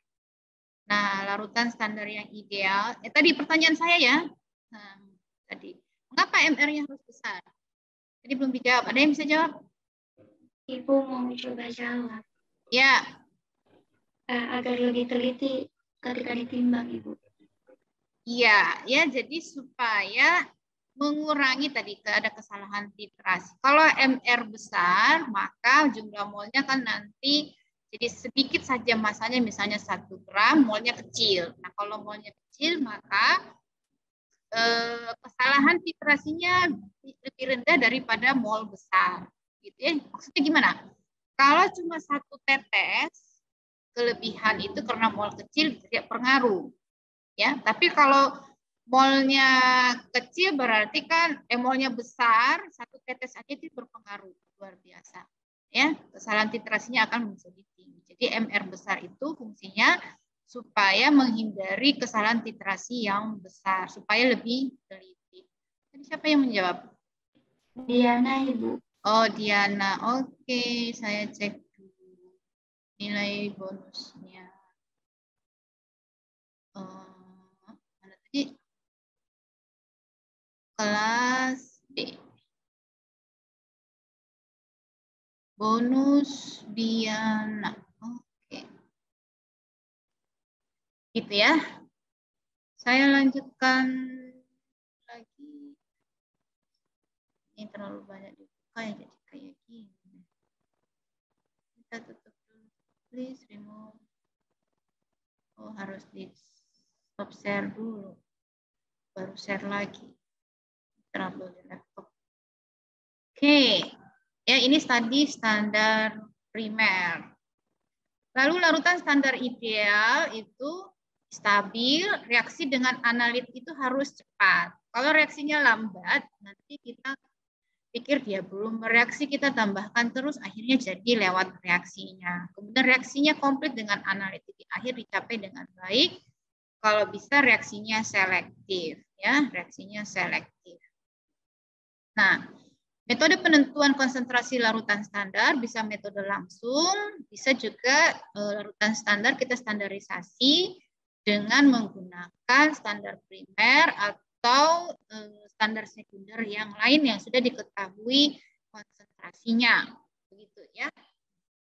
Nah, larutan standar yang ideal. Tadi pertanyaan saya ya. Nah, tadi, mengapa MR-nya harus besar? Tadi belum dijawab. Ada yang bisa jawab? Ibu mau coba jawab. Ya. Agar lebih teliti ketika ditimbang, Ibu. Iya, ya jadi supaya mengurangi tadi ada kesalahan titrasi. Kalau MR besar, maka jumlah molnya kan nanti jadi sedikit saja masanya, misalnya 1 gram, molnya kecil. Nah, kalau molnya kecil, maka kesalahan titrasinya lebih rendah daripada mol besar. Gitu ya. Maksudnya gimana? Kalau cuma 1 tetes, kelebihan itu karena mol kecil tidak pengaruh. Ya, tapi kalau molnya kecil berarti kan molnya besar, 1 tetes aja itu berpengaruh luar biasa. Ya, kesalahan titrasinya akan menjadi tinggi. Jadi MR besar itu fungsinya supaya menghindari kesalahan titrasi yang besar, supaya lebih teliti. Jadi siapa yang menjawab? Diana, Ibu. Oh, Diana. Oke, saya cek dulu nilai bonusnya. Mana tadi? Kelas B. Bonus Diana. Oke. Gitu ya. Saya lanjutkan lagi. Ini terlalu banyak dibuka ya, jadi kayak gini. Kita tutup dulu. Please remove. Oh, harus di stop share dulu. Baru share lagi. Terlalu di laptop. Oke. Ya, ini tadi standar primer. Lalu larutan standar ideal itu stabil, reaksi dengan analit itu harus cepat. Kalau reaksinya lambat, nanti kita pikir dia belum bereaksi, kita tambahkan terus, akhirnya jadi lewat reaksinya. Kemudian reaksinya komplit dengan analit, di akhir dicapai dengan baik. Kalau bisa reaksinya selektif, ya, reaksinya selektif. Nah, metode penentuan konsentrasi larutan standar bisa metode langsung, bisa juga larutan standar kita standarisasi dengan menggunakan standar primer atau standar sekunder yang lain yang sudah diketahui konsentrasinya. Begitu ya.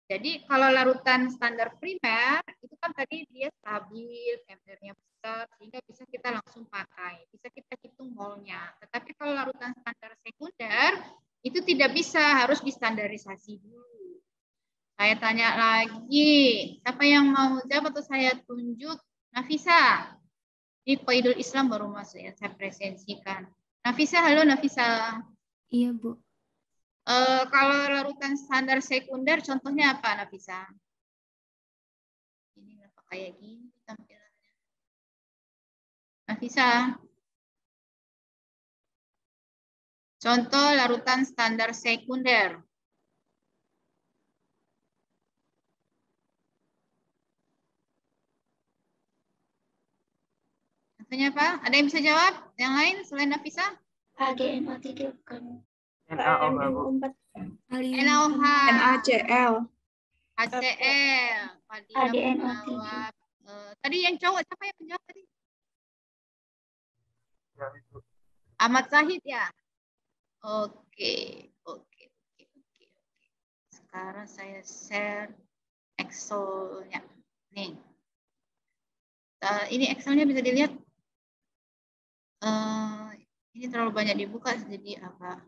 Jadi kalau larutan standar primer itu kan tadi dia stabil, MR-nya besar, sehingga bisa kita langsung pakai, bisa kita hitung molnya. Tetapi kalau larutan standar sekunder itu tidak bisa, harus distandarisasi dulu. Saya tanya lagi, siapa yang mau jawab atau saya tunjuk? Nafisa. Ini Qaidul Islam baru masuk ya, saya presensikan. Nafisa, halo Nafisa. Iya, Bu. Kalau larutan standar sekunder, contohnya apa, Nafisa? Ini apa kayak gini tampilannya? Nafisa. Contoh larutan standar sekunder. Contohnya apa? Ada yang bisa jawab? Yang lain selain Nafisa? HGNO3 kan. NaOH. NaOH. NaCl. HCl. Fadila menjawab. Tadi yang cowok, siapa yang menjawab tadi? Ahmad Zahid ya? Oke. Sekarang saya share Excel-nya. Nih. Ini Excel-nya bisa dilihat. Ini terlalu banyak dibuka, jadi apa?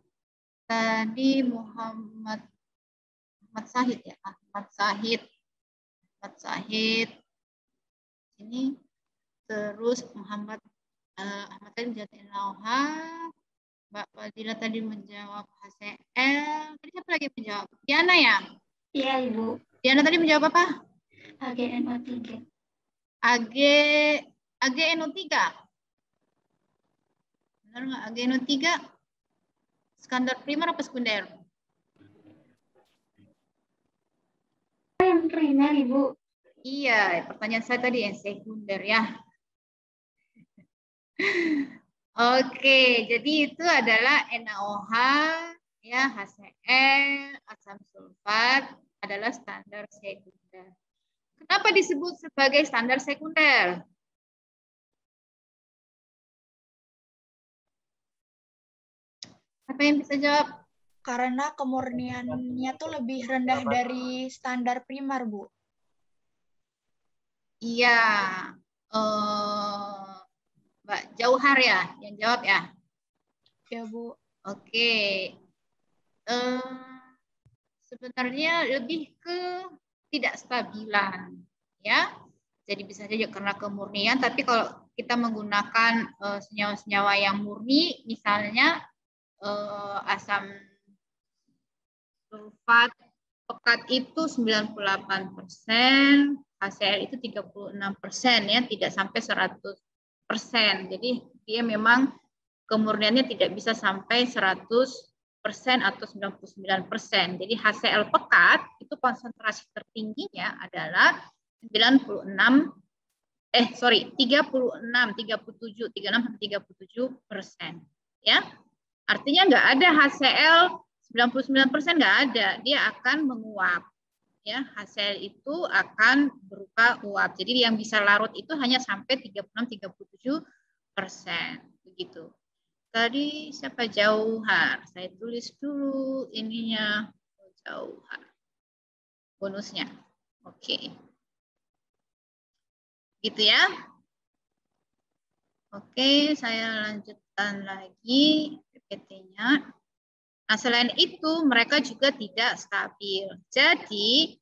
Tadi Muhammad Zahid ya, Ahmad Zahid. Ini terus Ahmad tadi menjawab NaOH, Mbak Fadila tadi menjawab HCl. Tadi siapa lagi menjawab? Diana ya? Iya, Ibu. Diana tadi menjawab apa? HGNO3. AgNO3. Benar nggak? AgNO3 standar primer apa sekunder? Yang primer, Ibu. Iya, pertanyaan saya tadi yang sekunder ya. Oke, jadi itu adalah NaOH, ya, HCl, asam sulfat adalah standar sekunder. Kenapa disebut sebagai standar sekunder? Apa yang bisa jawab? Karena kemurniannya tuh lebih rendah dari standar primer, Bu. Iya, Mbak Jauhar ya, yang jawab ya? Ya, Bu. Oke. Sebenarnya lebih ke tidak stabilan, ya. Jadi bisa saja karena kemurnian, tapi kalau kita menggunakan senyawa-senyawa yang murni, misalnya asam sulfat pekat itu 98%, HCl itu 36% ya, tidak sampai 100%. Jadi dia memang kemurniannya tidak bisa sampai 100% atau 99%. Jadi HCl pekat itu konsentrasi tertingginya adalah 37 sampai 37%. Ya. Artinya nggak ada HCl 99% nggak ada, dia akan menguap. Ya, HCl itu akan berupa uap. Jadi yang bisa larut itu hanya sampai 36-37%. Begitu. Tadi siapa? Jauhar. Saya tulis dulu ininya. Jauhar. Bonusnya. Oke. Gitu ya. Oke, saya lanjutkan lagi PPT-nya. Nah, selain itu, mereka juga tidak stabil. Jadi,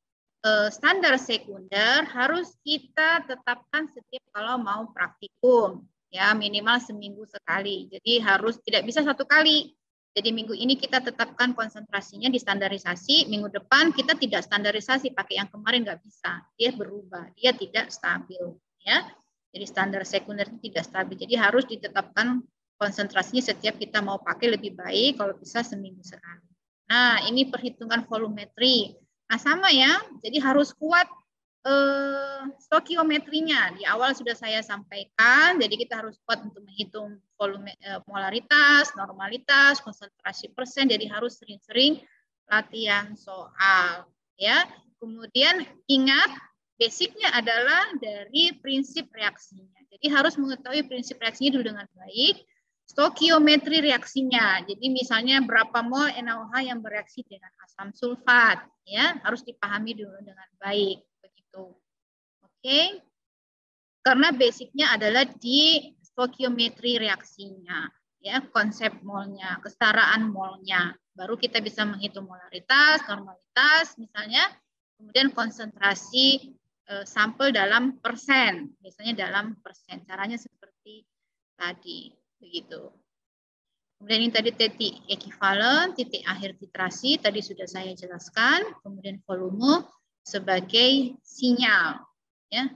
standar sekunder harus kita tetapkan setiap kalau mau praktikum. Ya, minimal seminggu sekali. Jadi, harus tidak bisa satu kali. Jadi, minggu ini kita tetapkan konsentrasinya di standarisasi. Minggu depan kita tidak standarisasi, pakai yang kemarin nggak bisa. Dia berubah, dia tidak stabil. Ya, jadi standar sekunder itu tidak stabil. Jadi, harus ditetapkan konsentrasinya setiap kita mau pakai lebih baik kalau bisa seminggu sekali. Nah, ini perhitungan volumetri. Nah, sama ya. Jadi harus kuat stokiometrinya. Di awal sudah saya sampaikan. Jadi kita harus kuat untuk menghitung volume, molaritas, normalitas, konsentrasi persen. Jadi harus sering-sering latihan soal. Ya. Kemudian ingat basicnya adalah dari prinsip reaksinya. Jadi harus mengetahui prinsip reaksinya dulu dengan baik. Stokiometri reaksinya, jadi misalnya berapa mol NaOH yang bereaksi dengan asam sulfat, ya harus dipahami dulu dengan baik, begitu. Oke, karena basicnya adalah di stokiometri reaksinya, ya konsep molnya, kesetaraan molnya, baru kita bisa menghitung molaritas, normalitas, misalnya, kemudian konsentrasi sampel dalam persen, misalnya dalam persen, caranya seperti tadi. Begitu. Kemudian ini tadi titik ekivalen, titik akhir titrasi, tadi sudah saya jelaskan. Kemudian volume sebagai sinyal. Ya.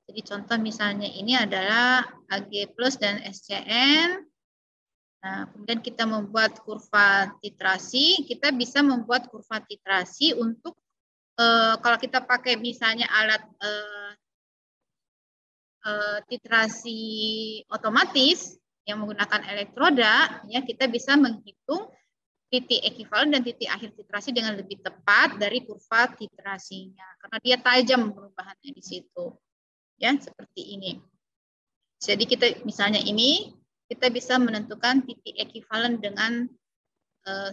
Jadi contoh misalnya ini adalah Ag plus dan SCN. Nah, kemudian kita membuat kurva titrasi. Kita bisa membuat kurva titrasi untuk kalau kita pakai misalnya alat titrasi otomatis, yang menggunakan elektroda, ya kita bisa menghitung titik ekivalen dan titik akhir titrasi dengan lebih tepat dari kurva titrasinya, karena dia tajam perubahannya di situ, ya seperti ini. Jadi kita misalnya ini kita bisa menentukan titik ekivalen dengan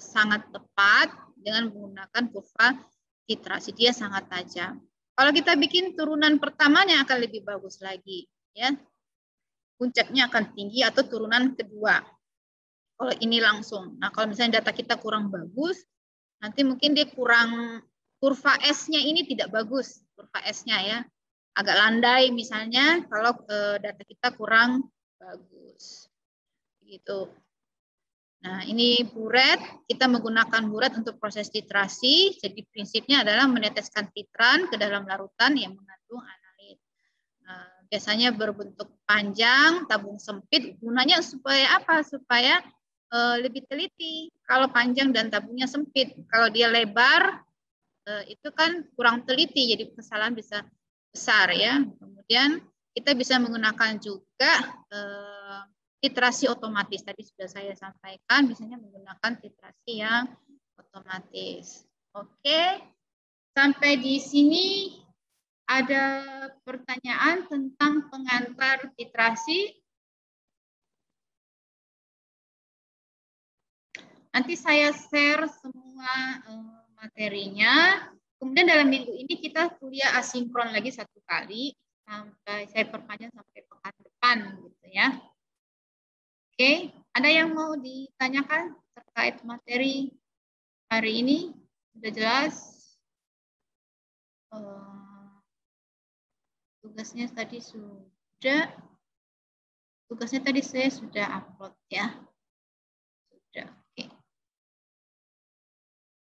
sangat tepat dengan menggunakan kurva titrasi, dia sangat tajam. Kalau kita bikin turunan pertamanya akan lebih bagus lagi, ya. Puncaknya akan tinggi atau turunan kedua. Kalau ini langsung. Nah, kalau misalnya data kita kurang bagus, nanti mungkin dia kurang, kurva S-nya ini tidak bagus. Kurva S-nya ya. Agak landai misalnya kalau data kita kurang bagus. Gitu. Nah, ini buret. Kita menggunakan buret untuk proses titrasi. Jadi prinsipnya adalah meneteskan titran ke dalam larutan yang mengandung analit. Biasanya berbentuk panjang, tabung sempit. Gunanya supaya apa? Supaya lebih teliti. Kalau panjang dan tabungnya sempit. Kalau dia lebar, itu kan kurang teliti. Jadi kesalahan bisa besar ya. Kemudian kita bisa menggunakan juga titrasi otomatis. Tadi sudah saya sampaikan, misalnya menggunakan titrasi yang otomatis. Oke, sampai di sini. Ada pertanyaan tentang pengantar titrasi? Nanti saya share semua materinya. Kemudian dalam minggu ini kita kuliah asinkron lagi 1 kali. Sampai saya perpanjang sampai pekan depan gitu ya. Oke, ada yang mau ditanyakan terkait materi hari ini? Sudah jelas? Tugasnya tadi sudah. Tugasnya tadi saya sudah upload ya. Sudah, oke.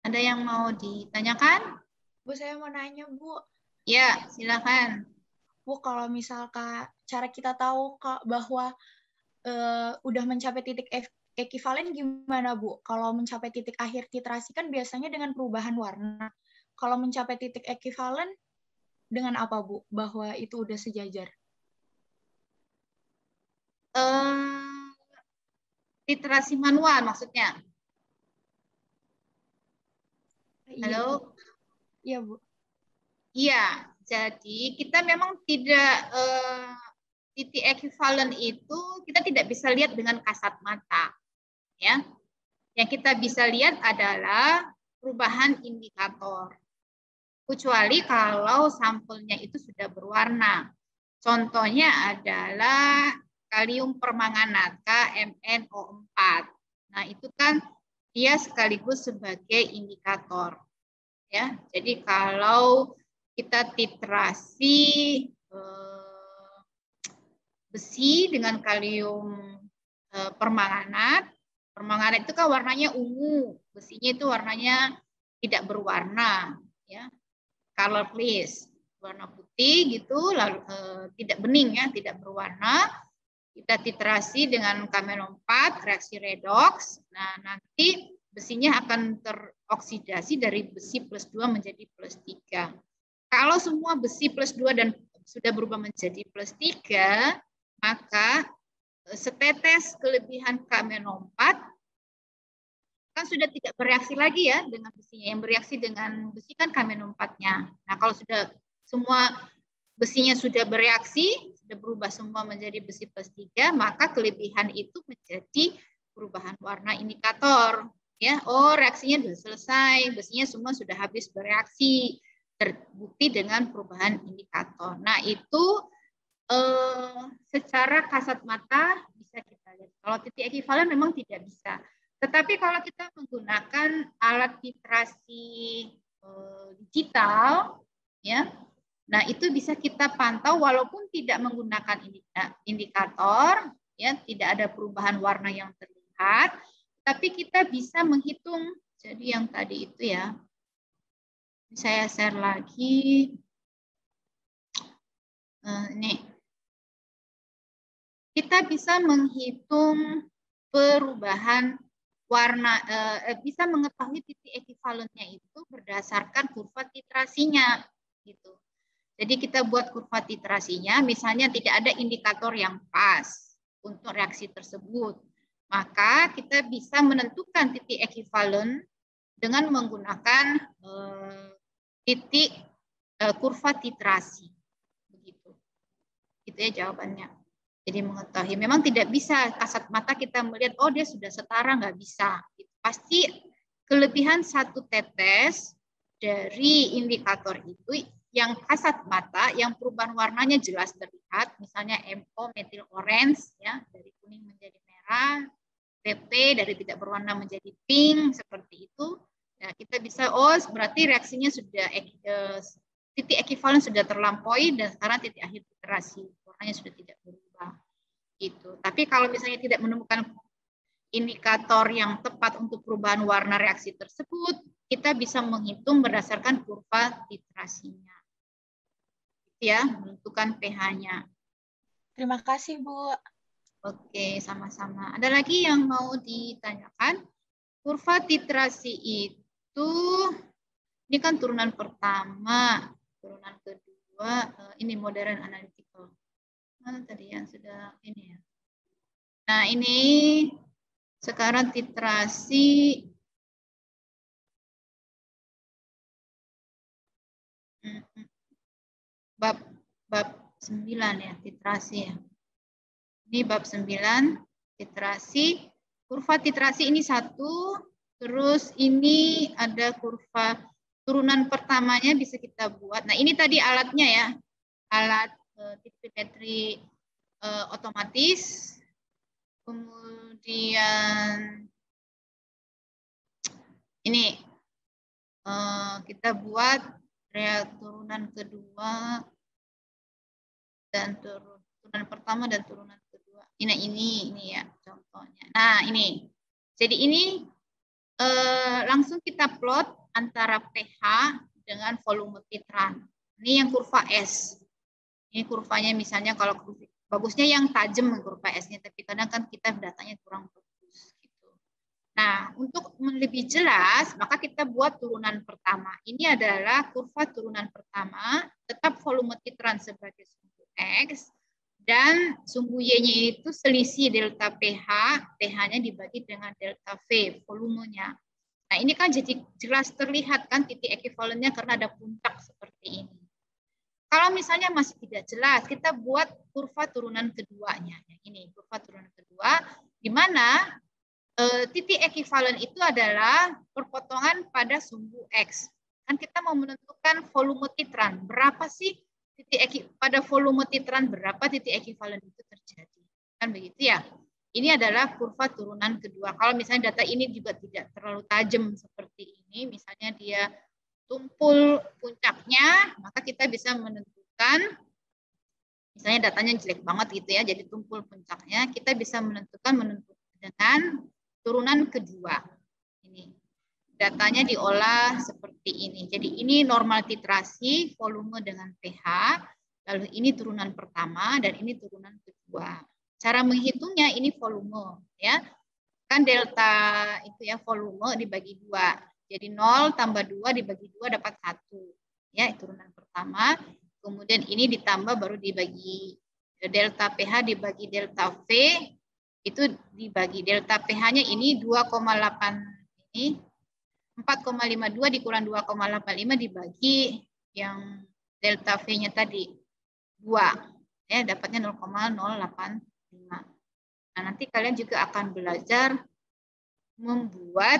Ada yang mau ditanyakan? Bu, saya mau nanya, Bu. Ya, silakan. Bu, kalau misalkan cara kita tahu bahwa udah mencapai titik ekivalen gimana, Bu? Kalau mencapai titik akhir titrasi kan biasanya dengan perubahan warna. Kalau mencapai titik ekivalen dengan apa, Bu? Bahwa itu udah sejajar. titrasi manual maksudnya. Halo? Iya, Bu. Iya, jadi kita memang tidak titik ekivalen itu kita tidak bisa lihat dengan kasat mata, ya. Yang kita bisa lihat adalah perubahan indikator. Kecuali kalau sampelnya itu sudah berwarna. Contohnya adalah kalium permanganat KMnO4. Nah, itu kan dia sekaligus sebagai indikator. Ya, jadi kalau kita titrasi besi dengan kalium permanganat. Permanganat itu kan warnanya ungu, besinya itu warnanya tidak berwarna, ya, colorless, warna putih gitu, lalu tidak bening ya, tidak berwarna. Kita titrasi dengan KMnO4, reaksi redoks. Nah, nanti besinya akan teroksidasi dari besi +2 menjadi +3. Kalau semua besi +2 dan sudah berubah menjadi +3, maka setetes kelebihan KMnO4 kan sudah tidak bereaksi lagi ya dengan besinya. Yang bereaksi dengan besi kan KMnO4-nya. Nah, kalau sudah semua besinya sudah bereaksi, sudah berubah semua menjadi besi +3, maka kelebihan itu menjadi perubahan warna indikator. Ya, oh reaksinya sudah selesai, besinya semua sudah habis bereaksi, terbukti dengan perubahan indikator. Nah, itu secara kasat mata bisa kita lihat. Kalau titik ekivalen memang tidak bisa. Tetapi kalau kita menggunakan alat titrasi digital, ya, nah itu bisa kita pantau walaupun tidak menggunakan indikator, ya, tidak ada perubahan warna yang terlihat, tapi kita bisa menghitung. Jadi yang tadi itu ya, saya share lagi. Ini. Kita bisa menghitung perubahan warna, bisa mengetahui titik ekivalennya itu berdasarkan kurva titrasinya, gitu. Jadi kita buat kurva titrasinya, misalnya tidak ada indikator yang pas untuk reaksi tersebut, maka kita bisa menentukan titik ekivalen dengan menggunakan titik kurva titrasi, begitu. Itu ya jawabannya. Jadi mengetahui, memang tidak bisa kasat mata kita melihat, oh dia sudah setara, nggak bisa. Pasti kelebihan satu tetes dari indikator itu yang kasat mata, yang perubahan warnanya jelas terlihat, misalnya MO metil orange, ya, dari kuning menjadi merah, PP dari tidak berwarna menjadi pink, seperti itu. Ya, kita bisa, oh berarti reaksinya sudah, titik ekivalen sudah terlampaui, dan sekarang titik akhir titrasi, warnanya sudah tidak berubah. Gitu. Tapi kalau misalnya tidak menemukan indikator yang tepat untuk perubahan warna reaksi tersebut, kita bisa menghitung berdasarkan kurva titrasinya. Ya, menentukan pH-nya. Terima kasih, Bu. Oke, sama-sama. Ada lagi yang mau ditanyakan? Kurva titrasi itu, ini kan turunan pertama, turunan kedua, ini modern analytical. Mana tadi yang sudah ini ya? Nah, ini sekarang titrasi bab 9 ya, titrasi ya. Ini bab 9 titrasi. Kurva titrasi ini 1, terus ini ada kurva turunan pertamanya bisa kita buat. Nah, ini tadi alatnya ya. Alat titrimetri otomatis, kemudian ini kita buat turunan kedua dan turunan pertama dan turunan kedua. Ini ya contohnya. Nah ini, jadi ini langsung kita plot antara pH dengan volume titran. Ini yang kurva S. Ini kurvanya misalnya kalau bagusnya yang tajam kurva S-nya, tapi kadang kan kita datanya kurang bagus. Gitu. Nah, untuk lebih jelas, maka kita buat turunan pertama. Ini adalah kurva turunan pertama, tetap volume titran sebagai sumbu X, Dan sumbu Y-nya itu selisih delta pH, pH-nya dibagi dengan delta V, volumenya. Nah, ini kan jadi jelas terlihat kan titik ekivalennya karena ada puncak seperti ini. Kalau misalnya masih tidak jelas, kita buat kurva turunan keduanya. Ini kurva turunan kedua, di mana titik ekivalen itu adalah perpotongan pada sumbu X. Kan kita mau menentukan volume titran. Berapa sih pada volume titran, berapa titik ekivalen itu terjadi. Kan begitu ya. Ini adalah kurva turunan kedua. Kalau misalnya data ini juga tidak terlalu tajam seperti ini, misalnya dia tumpul puncaknya, maka kita bisa menentukan, misalnya datanya jelek banget gitu ya, jadi tumpul puncaknya, kita bisa menentukan dengan turunan kedua. Ini datanya diolah seperti ini. Jadi ini normal titrasi, volume dengan pH, lalu ini turunan pertama dan ini turunan kedua. Cara menghitungnya ini volume ya. Kan delta itu ya volume dibagi 2. Jadi 0 tambah 2 dibagi 2 dapat 1. Ya, turunan pertama. Kemudian ini ditambah baru dibagi delta pH dibagi delta V itu dibagi delta pH-nya ini 2,8 ini 4,52 dikurang 2,85 dibagi yang delta V-nya tadi 2 ya dapatnya 0,085. Nah, nanti kalian juga akan belajar membuat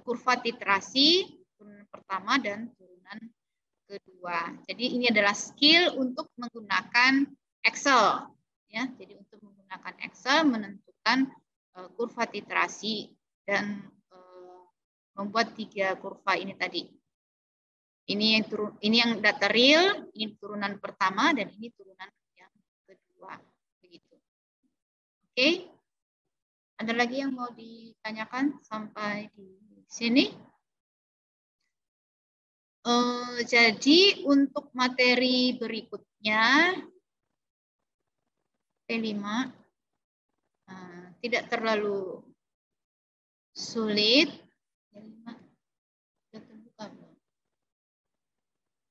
kurva titrasi turunan pertama dan turunan kedua. Jadi ini adalah skill untuk menggunakan Excel ya. Jadi untuk menggunakan Excel menentukan kurva titrasi dan membuat 3 kurva ini tadi. Ini yang data real, ini turunan pertama dan ini turunan yang kedua. Begitu. Oke. Ada lagi yang mau ditanyakan sampai di sini? Jadi untuk materi berikutnya P5 tidak terlalu sulit.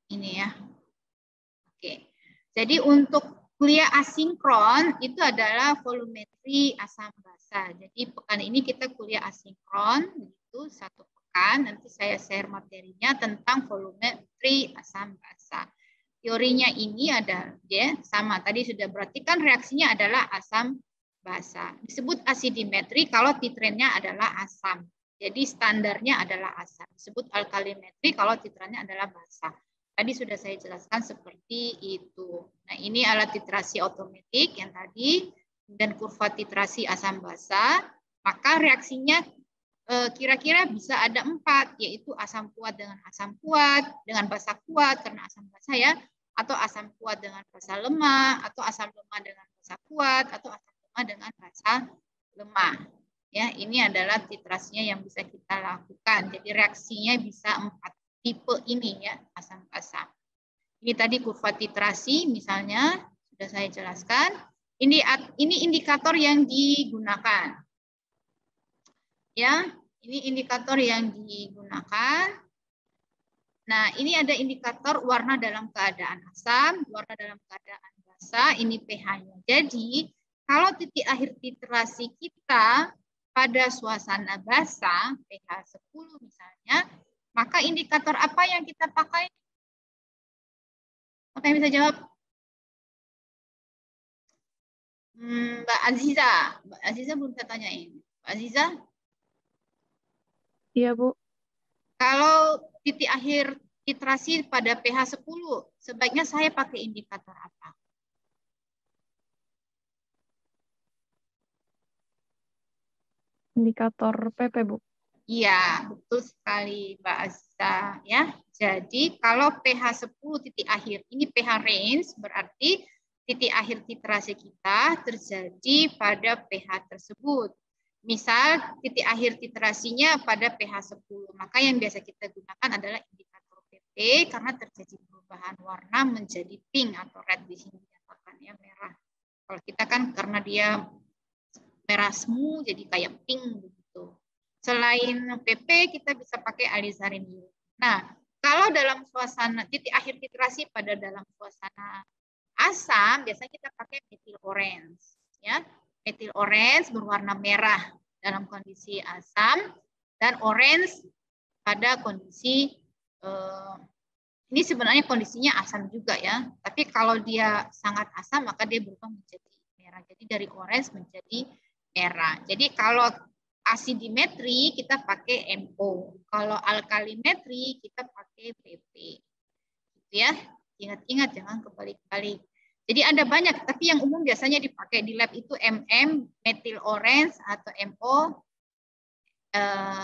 Ini ya. Oke. Jadi untuk kuliah asinkron itu adalah volumetri asam basa. Jadi pekan ini kita kuliah asinkron itu 1 pekan. Nanti saya share materinya tentang volumetri asam basa. Teorinya ini ada ya sama tadi sudah berarti kan reaksinya adalah asam basa. Disebut asidimetri kalau titrennya adalah asam. Jadi standarnya adalah asam. Disebut alkalimetri kalau titrannya adalah basa. Tadi sudah saya jelaskan seperti itu. Nah, ini alat titrasi otomatik yang tadi dan kurva titrasi asam basa. Maka reaksinya kira-kira bisa ada 4, yaitu asam kuat dengan asam kuat, dengan basa kuat karena asam basa ya, atau asam kuat dengan basa lemah, atau asam lemah dengan basa kuat, atau asam lemah dengan basa lemah. Ya, ini adalah titrasinya yang bisa kita lakukan. Jadi reaksinya bisa 4 tipe ini ya, asam basa. Ini tadi kurva titrasi misalnya sudah saya jelaskan. Ini indikator yang digunakan. Ya, ini indikator yang digunakan. Nah, ini ada indikator warna dalam keadaan asam, warna dalam keadaan basa, ini pH-nya. Jadi, kalau titik akhir titrasi kita pada suasana basa, pH 10 misalnya, maka indikator apa yang kita pakai? Siapa yang bisa jawab? Mbak Aziza. Mbak Aziza belum saya tanyain. Mbak Aziza? Iya, Bu. Kalau titik akhir titrasi pada pH 10, sebaiknya saya pakai indikator apa? Indikator PP, Bu. Iya, betul sekali Mbak Aziza ya. Jadi kalau pH 10 titik akhir ini pH range berarti titik akhir titrasi kita terjadi pada pH tersebut. Misal titik akhir titrasinya pada pH 10, maka yang biasa kita gunakan adalah indikator PP karena terjadi perubahan warna menjadi pink atau red di sini dinyatakan ya merah. Kalau kita kan karena dia merah semu jadi kayak pink begitu. Selain PP, kita bisa pakai alizarin. Nah, kalau dalam suasana titik akhir titrasi pada dalam suasana asam, biasanya kita orange. Ya, metil orange berwarna merah dalam kondisi asam dan orange pada kondisi ini sebenarnya kondisinya asam juga ya. Tapi kalau dia sangat asam maka dia berubah menjadi merah. Jadi dari orange menjadi merah. Jadi kalau asidimetri kita pakai MO. Kalau alkalimetri kita pakai PP. Gitu ya. Ingat-ingat jangan kebalik-balik. Jadi ada banyak, tapi yang umum biasanya dipakai di lab itu MM, metil orange atau MO.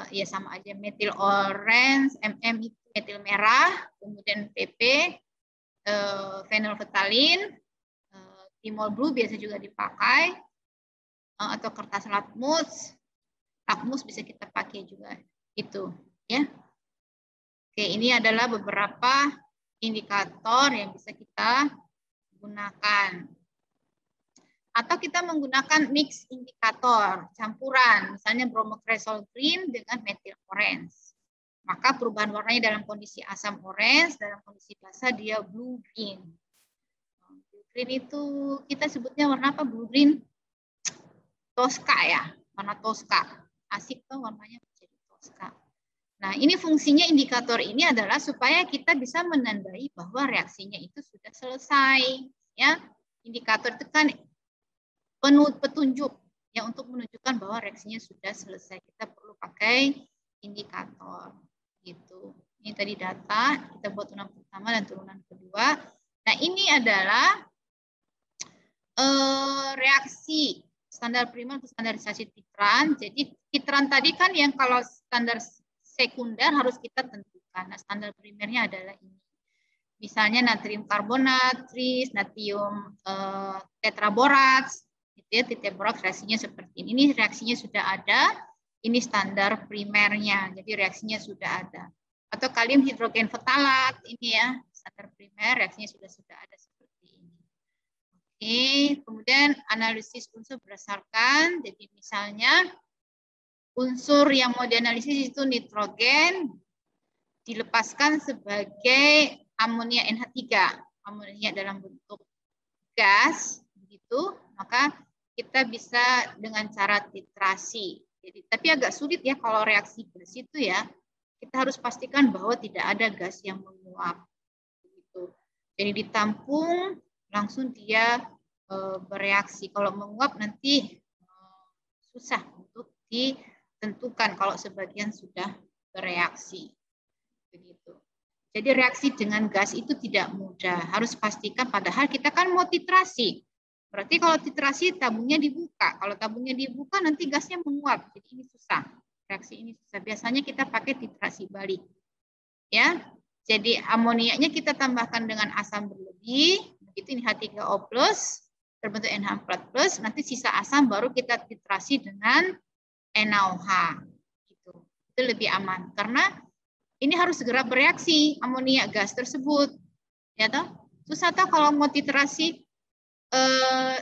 Ya sama aja, metil orange, MM itu metil merah, kemudian PP, phenolphthalein, thymol blue biasa juga dipakai, atau kertas lakmus. Lakmus bisa kita pakai juga itu, ya. Oke, ini adalah beberapa indikator yang bisa kita gunakan. Atau kita menggunakan mix indikator, campuran, misalnya bromocresol green dengan metil orange. Maka perubahan warnanya dalam kondisi asam orange, dalam kondisi basah dia blue green. Blue green itu kita sebutnya warna apa? Blue green Tosca ya, warna Tosca. Asik tuh warnanya menjadi Tosca. Nah, ini fungsinya indikator ini adalah supaya kita bisa menandai bahwa reaksinya itu sudah selesai. Ya, indikator itu kan petunjuk ya untuk menunjukkan bahwa reaksinya sudah selesai. Kita perlu pakai indikator. Gitu. Ini tadi data kita buat turunan pertama dan turunan kedua. Nah, ini adalah reaksi standar primer untuk standarisasi titran. Jadi titran tadi kan yang kalau standar sekunder harus kita tentukan. Nah, standar primernya adalah ini. Misalnya natrium karbonat, tris, natrium tetraborats, gitu ya, tetraborats reaksinya seperti ini. Ini reaksinya sudah ada. Ini standar primernya. Jadi reaksinya sudah ada. Atau kalium hidrogen ftalat ini ya, standar primer reaksinya sudah ada seperti ini. Oke, kemudian analisis unsur berdasarkan. Jadi misalnya unsur yang mau dianalisis itu nitrogen dilepaskan sebagai amonia NH3, amonia dalam bentuk gas, begitu, maka kita bisa dengan cara titrasi. Jadi, tapi agak sulit ya kalau reaksi gas itu ya, kita harus pastikan bahwa tidak ada gas yang menguap. Begitu. Jadi ditampung, langsung dia bereaksi. Kalau menguap nanti susah untuk ditentukan kalau sebagian sudah bereaksi. Begitu. Jadi reaksi dengan gas itu tidak mudah. Harus pastikan, padahal kita kan mau titrasi. Berarti kalau titrasi tabungnya dibuka. Kalau tabungnya dibuka nanti gasnya menguap. Jadi ini susah. Reaksi ini susah. Biasanya kita pakai titrasi balik. Ya. Jadi amoniaknya kita tambahkan dengan asam berlebih. Begitu ini H3O+, terbentuk NH4+. Nanti sisa asam baru kita titrasi dengan NaOH. Gitu. Itu lebih aman. Karena ini harus segera bereaksi amoniak gas tersebut. Ya toh? Susah toh kalau mau titrasi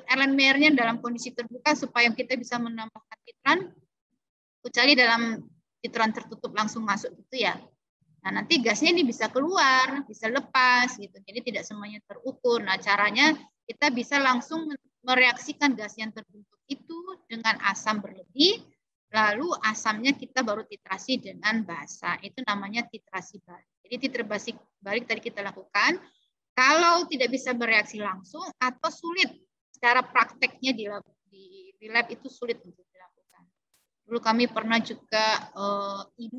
LNMR-nya dalam kondisi terbuka supaya kita bisa menambahkan titran, kecuali dalam titran tertutup langsung masuk gitu ya. Nah, nanti gasnya ini bisa keluar, bisa lepas gitu. Jadi tidak semuanya terukur. Nah, caranya kita bisa langsung mereaksikan gas yang terbentuk itu dengan asam berlebih, lalu asamnya kita baru titrasi dengan basa. Itu namanya titrasi balik. Jadi titrasi balik tadi kita lakukan. Kalau tidak bisa bereaksi langsung atau sulit secara prakteknya di lab itu sulit untuk dilakukan. Dulu kami pernah juga I2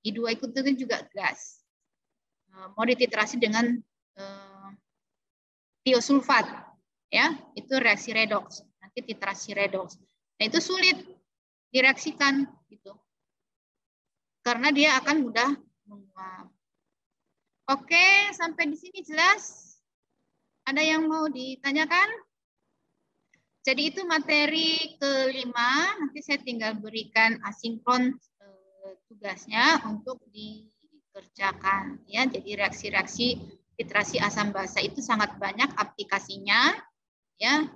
itu juga gas. Mau dititrasi dengan tiosulfat, ya itu reaksi redoks. Nanti titrasi redoks. Nah itu sulit direaksikan gitu, karena dia akan mudah menguap. Oke, sampai di sini jelas? Ada yang mau ditanyakan? Jadi itu materi kelima, nanti saya tinggal berikan asinkron tugasnya untuk dikerjakan. Ya, jadi reaksi-reaksi titrasi asam basa itu sangat banyak aplikasinya, ya,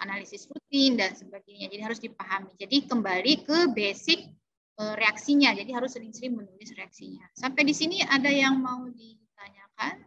analisis rutin dan sebagainya. Jadi harus dipahami. Jadi kembali ke basic reaksinya. Jadi harus sering-sering menulis reaksinya. Sampai di sini ada yang mau ditanyakan?